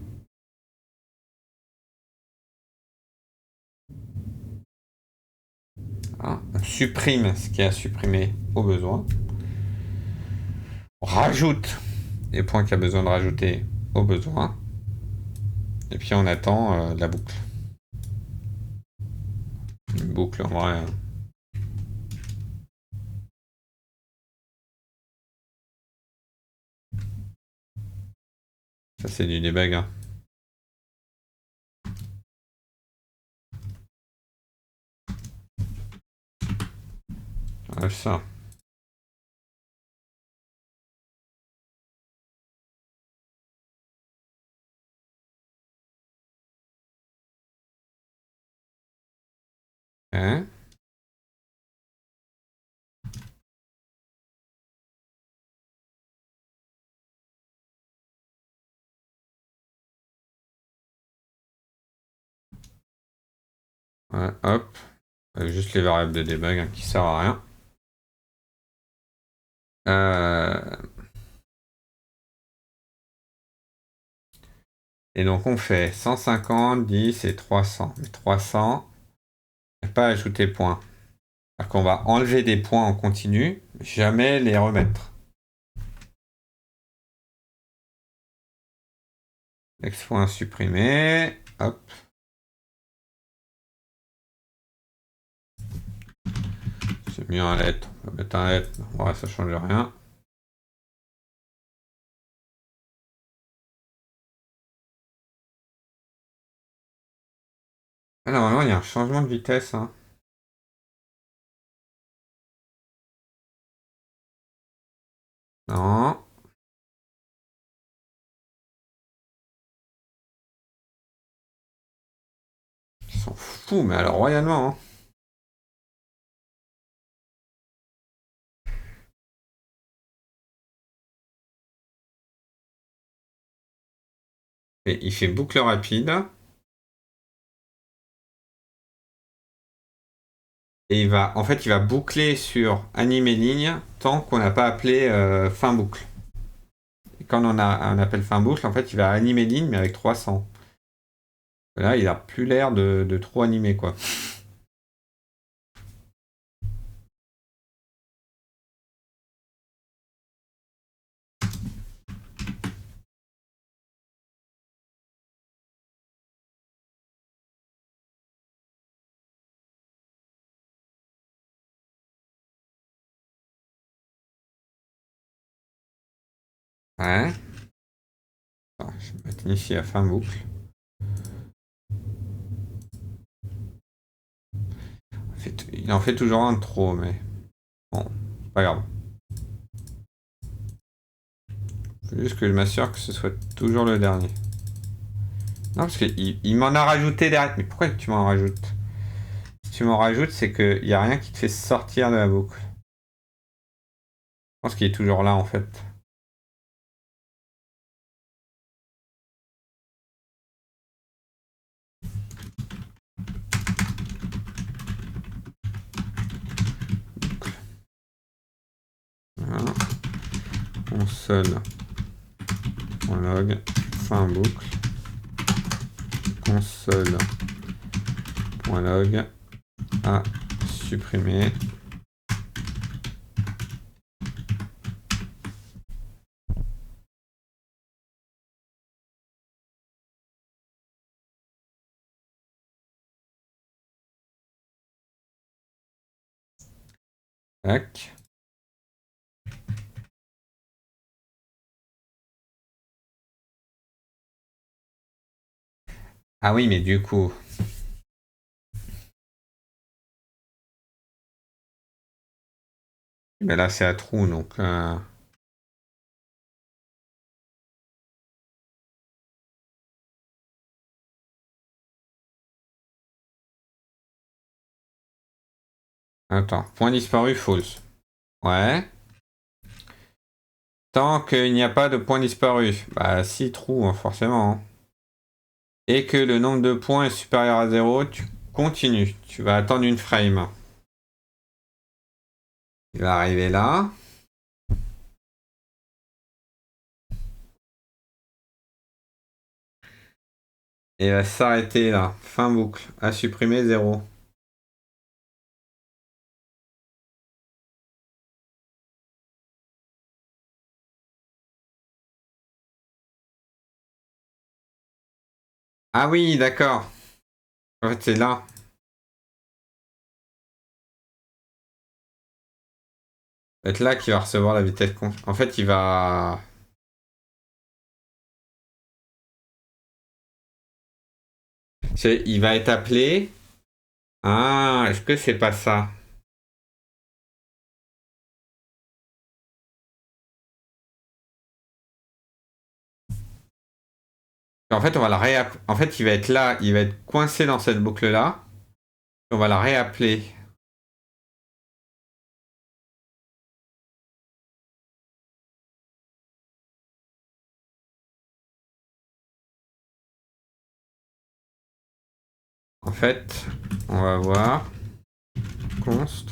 Voilà. On supprime ce qui est à supprimer au besoin. On rajoute les points qu'il y a besoin de rajouter au besoin. Et puis on attend la boucle. Une boucle en vrai. Ça c'est du debug. Hein. Ça. Hein. Ouais, hop. Juste les variables de debug hein, qui servent à rien. Et donc on fait 150, 10 et 300. Mais 300, il n'y a pas ajouter point. Alors qu'on va enlever des points en continu, jamais les remettre. Ex-point supprimé. Hop. C'est mieux un lettre. On va mettre un lettre. Ouais, ça change rien. Ah, normalement, il y a un changement de vitesse. Hein. Non. Ils s'en foutent, mais alors royalement. Hein. Et il fait boucle rapide. Et il va boucler sur animer ligne tant qu'on n'a pas appelé fin boucle. Et quand on a un appel fin boucle, en fait, il va animer ligne, mais avec 300. Là, il a plus l'air de trop animer, quoi. Ouais. Attends, je vais mettre ici à fin boucle. Il en fait toujours un de trop, mais bon, pas grave. Faut juste que je m'assure que ce soit toujours le dernier. Non, parce qu'il m'en a rajouté derrière. Mais pourquoi tu m'en rajoutes? Si tu m'en rajoutes, c'est qu'il n'y a rien qui te fait sortir de la boucle. Je pense qu'il est toujours là, en fait. Voilà. Console.log, fin boucle. Console.log à supprimer. Tac. Ah oui, mais du coup, Mais là, c'est à trou, donc... Attends, point disparu, false. Ouais. Tant qu'il n'y a pas de point disparu. Bah si, trou, hein, forcément. Hein. Et que le nombre de points est supérieur à 0, tu continues. Tu vas attendre une frame. Il va arriver là. Et il va s'arrêter là. Fin boucle. À supprimer 0. Ah oui, d'accord. En fait, c'est là. Ça va être là qu'il va recevoir la vitesse. En fait, il va... Il va être appelé. Ah, est-ce que c'est pas ça? En fait, on va la En fait, il va être là, il va être coincé dans cette boucle-là. On va la réappeler. En fait, on va voir. Const.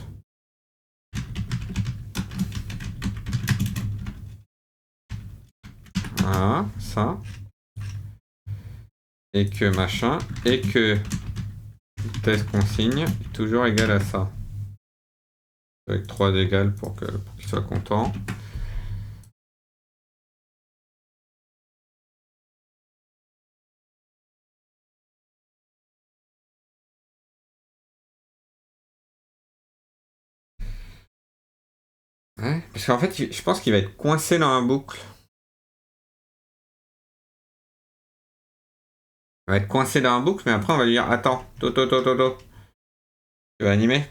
Voilà, ça. Et que machin. Et que vitesse consigne est toujours égal à ça. Avec 3 d'égales pour qu'il soit content. Ouais, parce qu'en fait, je pense qu'il va être coincé dans la boucle. Il va être coincé dans la boucle, mais après on va lui dire attends, toto. Tu vas animer?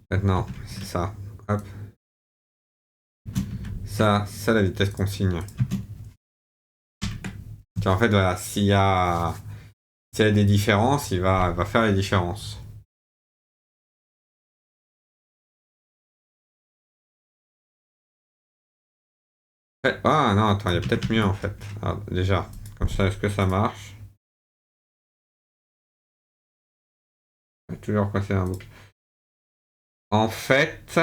Maintenant, c'est ça. Hop. Ça la vitesse consigne. En fait, voilà, s'il y a des différences, va faire les différences. Ah non, attends, il y a peut-être mieux en fait. Alors, déjà, comme ça, est-ce que ça marche? Toujours coincé dans la boucle. En fait,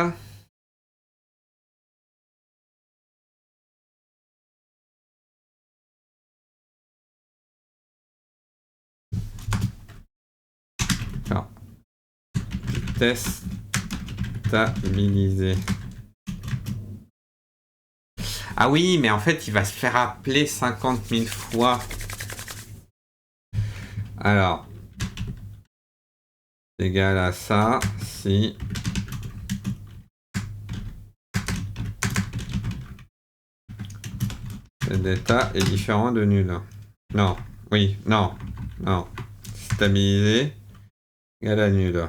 alors, vitesse stabilisée. Ah oui, mais en fait, il va se faire appeler 50 000 fois. Alors, c'est égal à ça si l'état est différent de nul. Non, oui, non, non. Stabilisé égal à nul.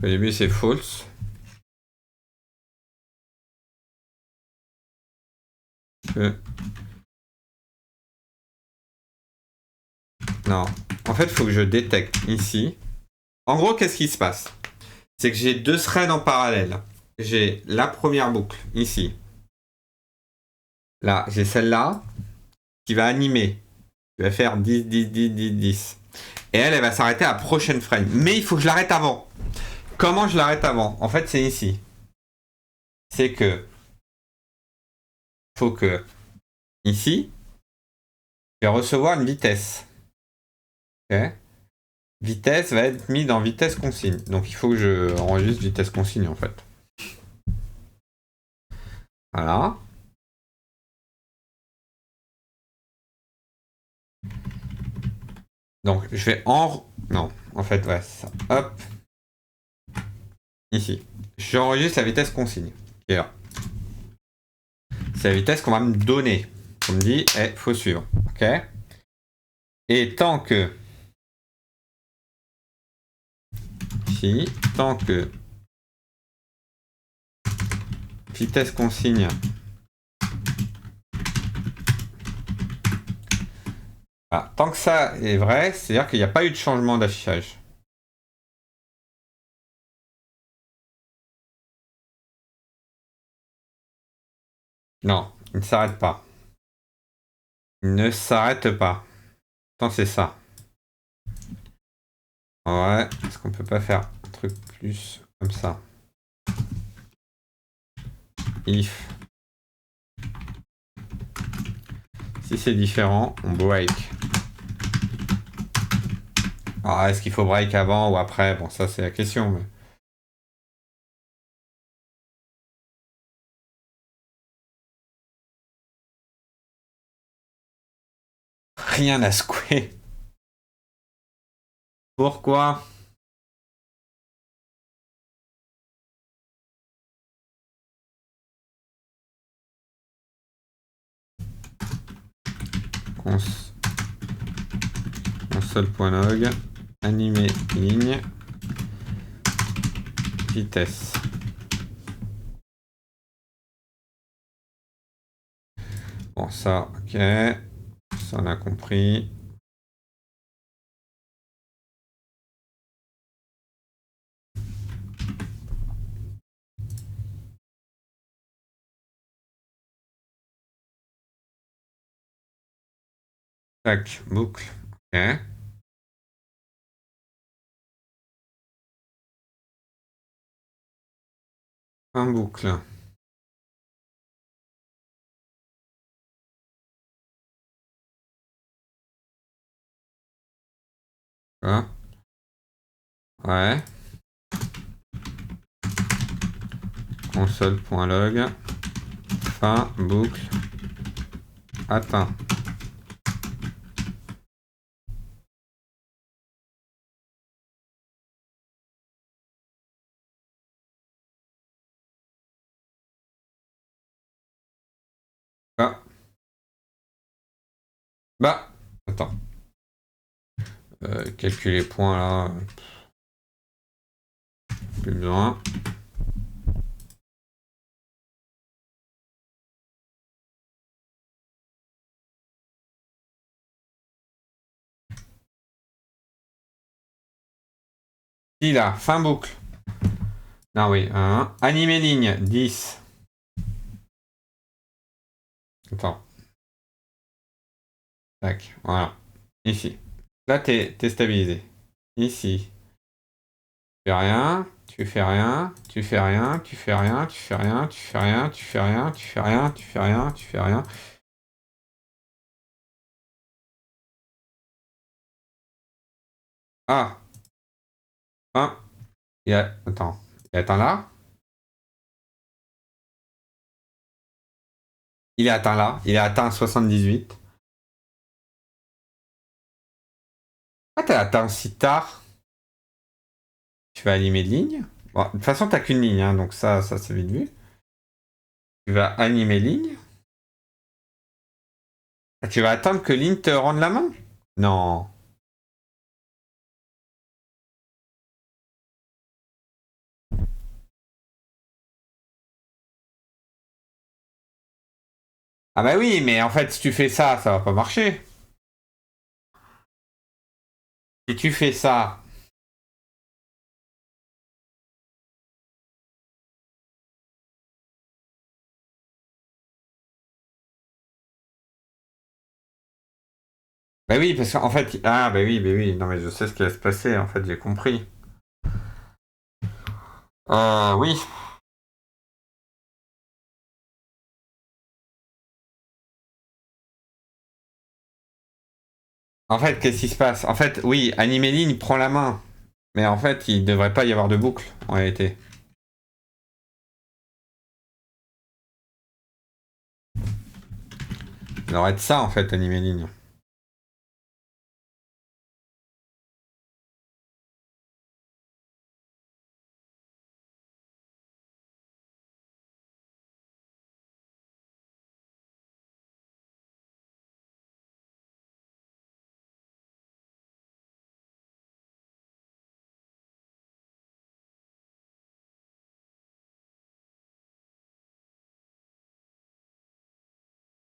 Au début, c'est false. Non. En fait, il faut que je détecte ici. En gros, qu'est-ce qui se passe? C'est que j'ai deux threads en parallèle. J'ai la première boucle, ici. Là, j'ai celle-là qui va animer. Qui va faire 10, 10, 10, 10, 10. Et elle va s'arrêter à la prochaine frame. Mais il faut que je l'arrête avant. Comment je l'arrête avant? En fait, c'est ici. C'est que... faut que... Ici, je vais recevoir une vitesse. Ok? Vitesse va être mis dans vitesse consigne. Donc il faut que je enregistre vitesse consigne en fait. Voilà. Donc je vais Non, en fait, ouais, c'est ça. Hop. Ici. J'enregistre la vitesse consigne. Qui est là. C'est la vitesse qu'on va me donner. On me dit, faut suivre. Ok. Et tant que ici, tant que vitesse consigne tant que ça est vrai, c'est-à-dire qu'il n'y a pas eu de changement d'affichage. Non, il ne s'arrête pas. Il ne s'arrête pas. Tant c'est ça. Ouais, est-ce qu'on peut pas faire un truc plus comme ça? If. Si c'est différent, on break. Alors, est-ce qu'il faut break avant ou après? Bon, ça, c'est la question. Mais... rien à secouer. Pourquoi? Console.log, animer ligne, vitesse. Bon, ça, ok. Ça, on a compris. Tac, boucle. Ok. Un boucle. Quoi? Ouais. Console.log. Fin, boucle. Atteint. Ah. Bah. Attends. Calculer les points là. Plus besoin. Si là, fin boucle. Non, oui. Animer ligne, 10. Attends. Tac, voilà. Ici. Là, t'es stabilisé. Ici. Tu fais rien, tu fais rien, tu fais rien, tu fais rien, tu fais rien, tu fais rien, tu fais rien, tu fais rien, tu fais rien, tu fais rien. Ah. Ah. Attends. Il est atteint là. Il est atteint là. Il est atteint 78. Ah, t'as atteint si tard. Tu vas animer de ligne. Bon, de toute façon, t'as qu'une ligne, hein, donc ça c'est vite vu. Tu vas animer ligne. Ah, tu vas attendre que ligne te rende la main? Non. Ah bah oui, mais en fait, si tu fais ça, ça va pas marcher. Si tu fais ça, bah oui, parce qu'en fait, ah bah oui, non mais je sais ce qui va se passer, en fait, j'ai compris. Oui. En fait, qu'est-ce qui se passe? En fait, oui, animer ligne prend la main. Mais en fait, il devrait pas y avoir de boucle, en réalité. Il devrait être ça, en fait, animer ligne.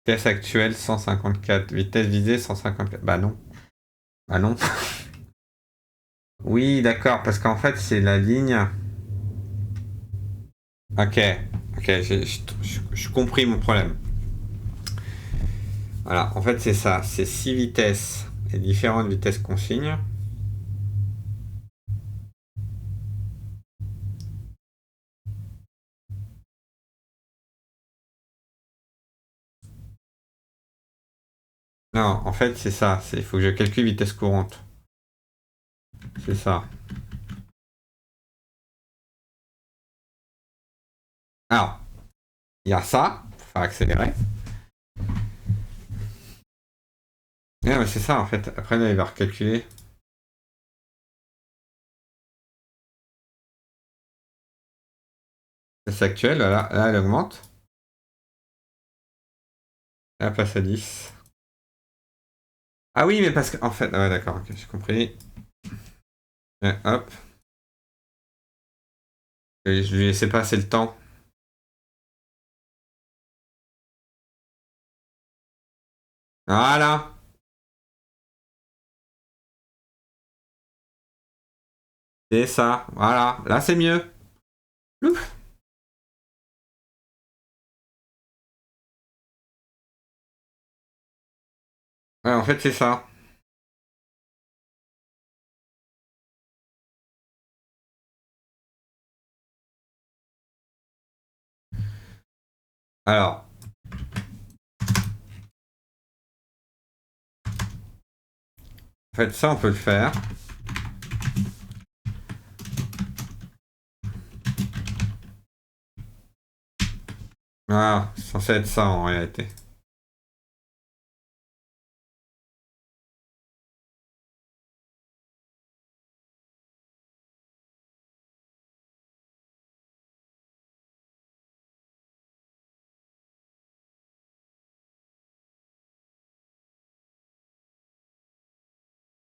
Vitesse actuelle 154. Vitesse visée 154. Bah non. Bah non. Oui, d'accord, parce qu'en fait, c'est la ligne. Ok, ok, j'ai compris mon problème. Voilà, en fait, c'est ça. C'est 6 vitesses et différentes vitesses consignes. Non, en fait, c'est ça. Il faut que je calcule vitesse courante. C'est ça. Alors, il y a ça, pour faire accélérer. Ouais, mais c'est ça, en fait. Après, là, il va recalculer. Vitesse actuelle, là, elle augmente. Elle passe à 10. Ah oui, mais parce que, en fait, ouais, d'accord, ok, j'ai compris. Et hop. Et je lui ai laissé passer le temps. Voilà. C'est ça. Voilà. Là, c'est mieux. Ouf. Ouais, en fait, c'est ça. Alors, en fait, ça, on peut le faire. Ah, c'est censé être ça en réalité.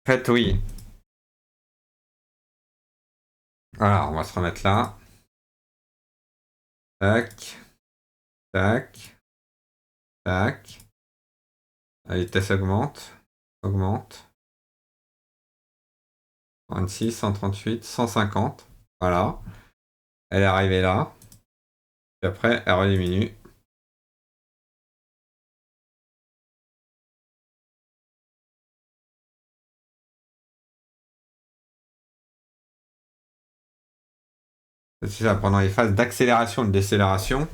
En fait, oui. Voilà, on va se remettre là. Tac, tac, tac. La vitesse augmente, augmente. 26, 138, 150. Voilà. Elle est arrivée là. Puis après, elle rediminue. C'est ça, pendant les phases d'accélération et de décélération,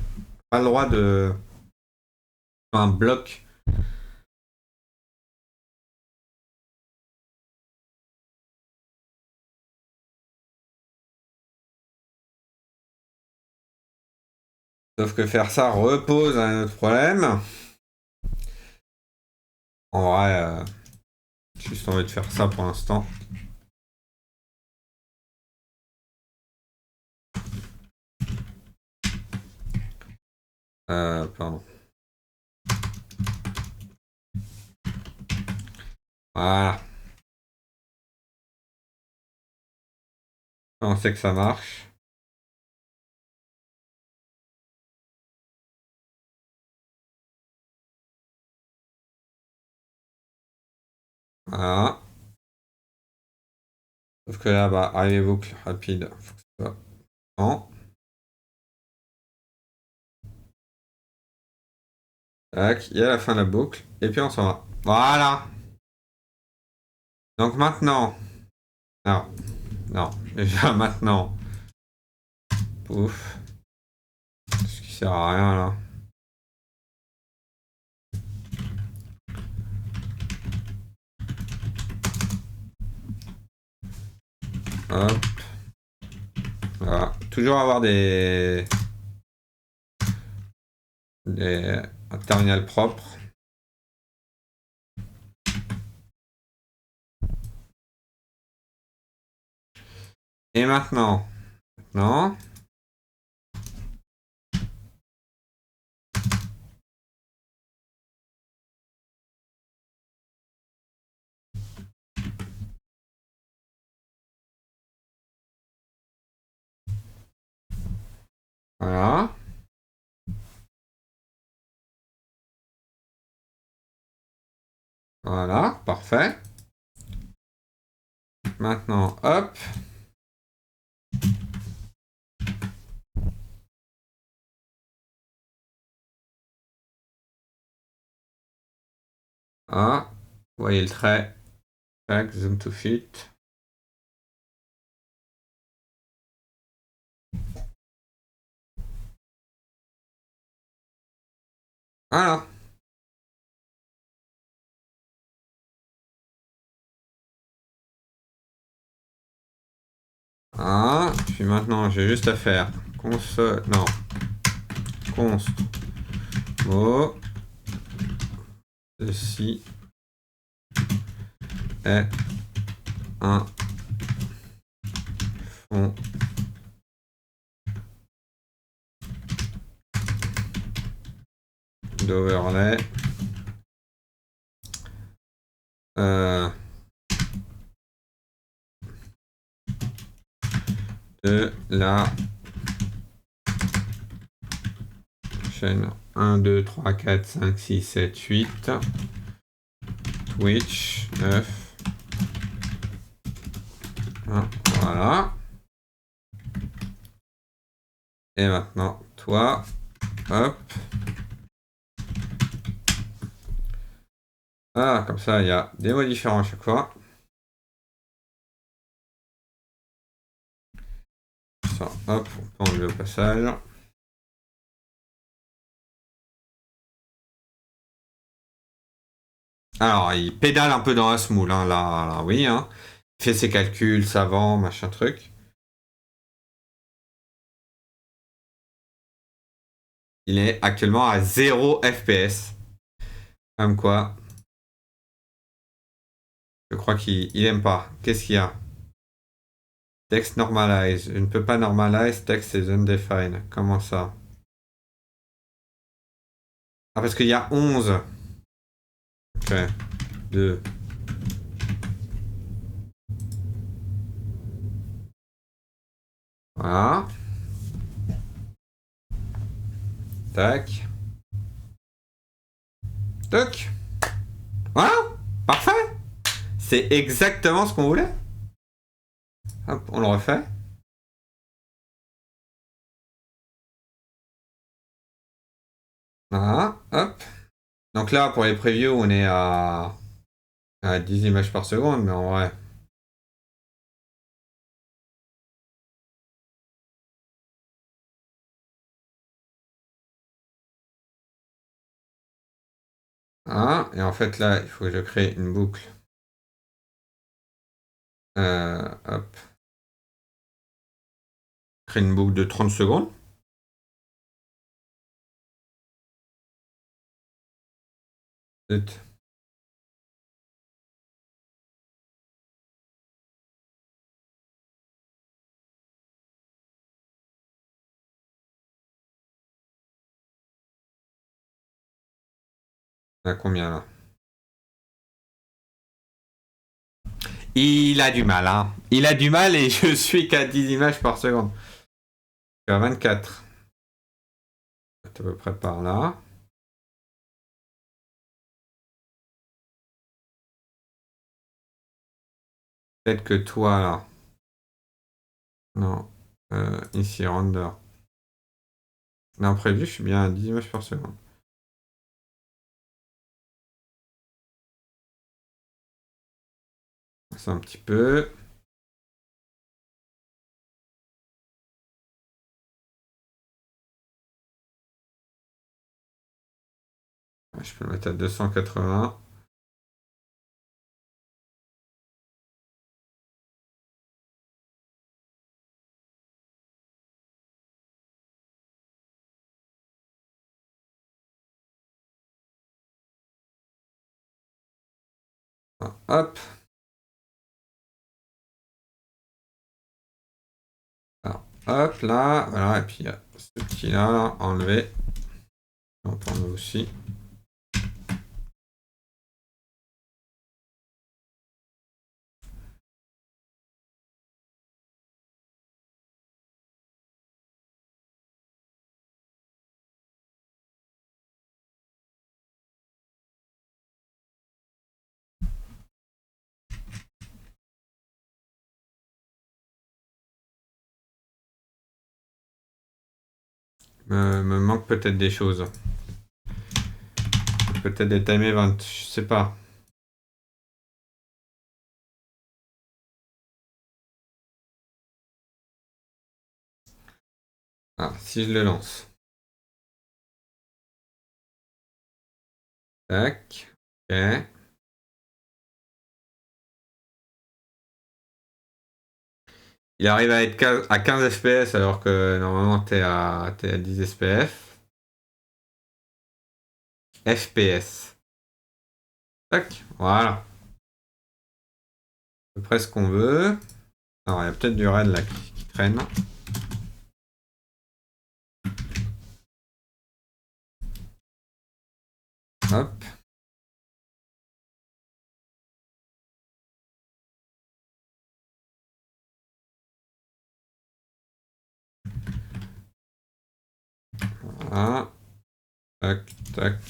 pas le droit de un bloc. Sauf que faire ça repose un autre problème. En vrai, j'ai juste envie de faire ça pour l'instant. Pardon. Voilà. On sait que ça marche. Voilà. Sauf que là, bah, arrivez boucle rapide. Faut que ça soit lent. Tac, il y a la fin de la boucle. Et puis on s'en va. Voilà. Donc maintenant. Non, non. Déjà maintenant. Pouf. Ce qui sert à rien là. Hop. Voilà. Toujours avoir un terminal propre. Et maintenant. Non. Voilà. Voilà, parfait. Maintenant, hop. Ah, vous voyez le trait. Tac, zoom to fit. Voilà. Ah, puis maintenant, j'ai juste à faire console, non, const mot. Ceci est un fond d'overlay de la chaîne 1, 2, 3, 4, 5, 6, 7, 8. Twitch 9. Voilà. Et maintenant, toi, hop. Ah, comme ça, il y a des mots différents à chaque fois. Ça, hop, on peut enlever au passage. Alors, il pédale un peu dans la smoule, hein, là, oui, hein. Il fait ses calculs, savant, machin truc. Il est actuellement à 0 FPS. Comme quoi, je crois qu'il aime pas. Qu'est-ce qu'il y a? Text normalize. Je ne peux pas normalize, text is undefined. Comment ça? Ah, parce qu'il y a 11. Ok. 2. Voilà. Tac. Toc. Voilà. Parfait. C'est exactement ce qu'on voulait. Hop, on le refait. Voilà. Hop. Donc là, pour les previews, on est à 10 images par seconde, mais en vrai. Voilà. Et en fait, là, il faut que je crée une boucle. Hop. Crée une boucle de 30 secondes. Zut. À combien là? Il a du mal, hein. Il a du mal et je suis qu'à 10 images par seconde. Je suis à 24. C'est à peu près par là. Peut-être que toi là. Non. Ici, render. Non, prévu, je suis bien à 10 images par seconde. C'est un petit peu. Je peux le mettre à 280. Hop. Alors, hop, là. Voilà. Et puis, il y a ce petit-là, là, enlevé. On peut enlever aussi. Me manque peut-être des choses. Peut-être des time events, je sais pas. Ah, si je le lance. Tac. Ok. Il arrive à être à 15 FPS alors que normalement t'es à 10 SPF. FPS. Tac. Voilà. À peu près ce qu'on veut. Alors il y a peut-être du raid là qui traîne. Hop. Voilà. Tac, tac.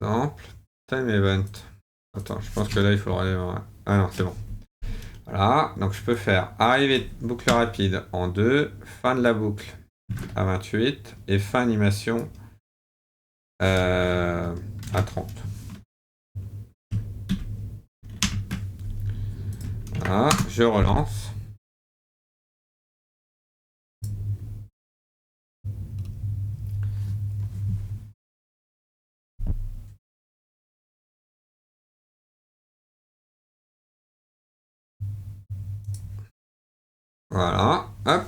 Exemple. Time event. Attends, je pense que là il faudra aller voir. Ah non, c'est bon. Voilà, donc je peux faire arrivée de boucle rapide en 2, fin de la boucle à 28 et fin animation à 30. Voilà, je relance. Voilà, hop.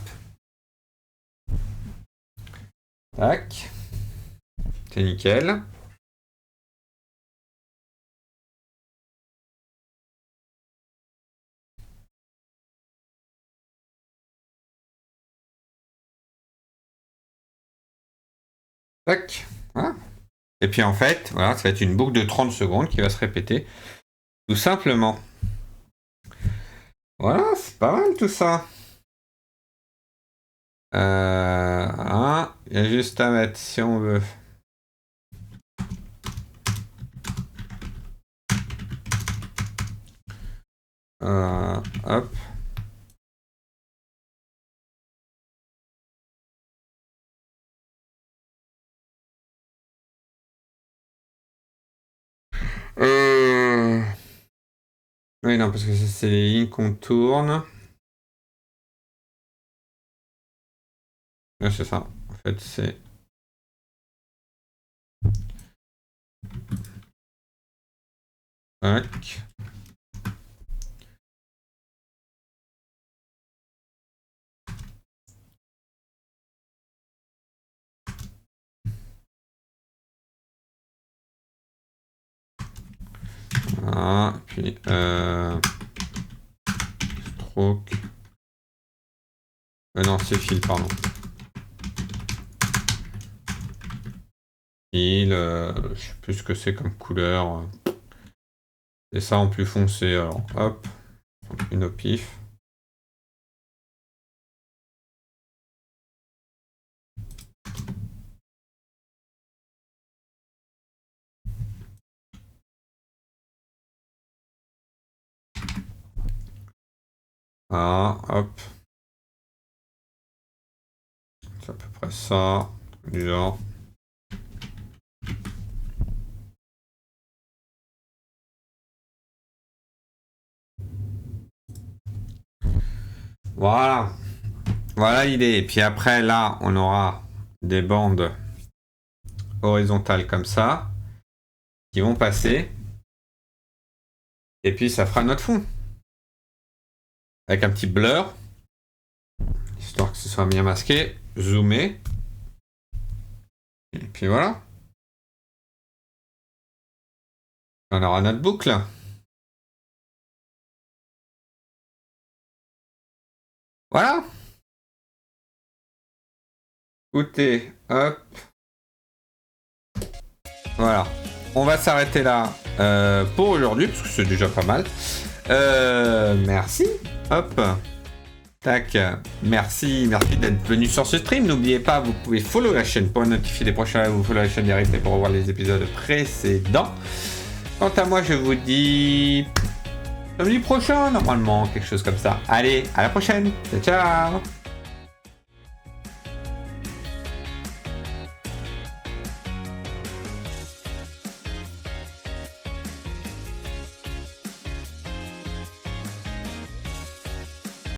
Tac. C'est nickel. Tac. Voilà. Et puis en fait, voilà, ça va être une boucle de 30 secondes qui va se répéter. Tout simplement. Voilà, c'est pas mal tout ça. Il y a juste à mettre si on veut. Hop. Oui, non, parce que ça, c'est les lignes qu'on tourne. Ouais, c'est ça. En fait, c'est. Tac. Voilà. Puis, stroke. Non, c'est fil, pardon. Fil, je sais plus ce que c'est comme couleur. Et ça en plus foncé, alors hop, une au pif. Ah, hop. C'est à peu près ça, du genre. Voilà. Voilà l'idée. Et puis après, là, on aura des bandes horizontales comme ça qui vont passer. Et puis ça fera notre fond. Avec un petit blur. Histoire que ce soit bien masqué. Zoomé. Et puis voilà. On aura notre boucle. Voilà. Écoutez, hop. Voilà. On va s'arrêter là pour aujourd'hui, parce que c'est déjà pas mal. Merci. Hop. Tac. Merci d'être venu sur ce stream. N'oubliez pas, vous pouvez follow la chaîne pour être notifié des prochains lives. Vous follow la chaîne des replays pour revoir les épisodes précédents. Quant à moi, je vous dis samedi prochain, normalement, quelque chose comme ça. Allez, à la prochaine. Ciao, ciao.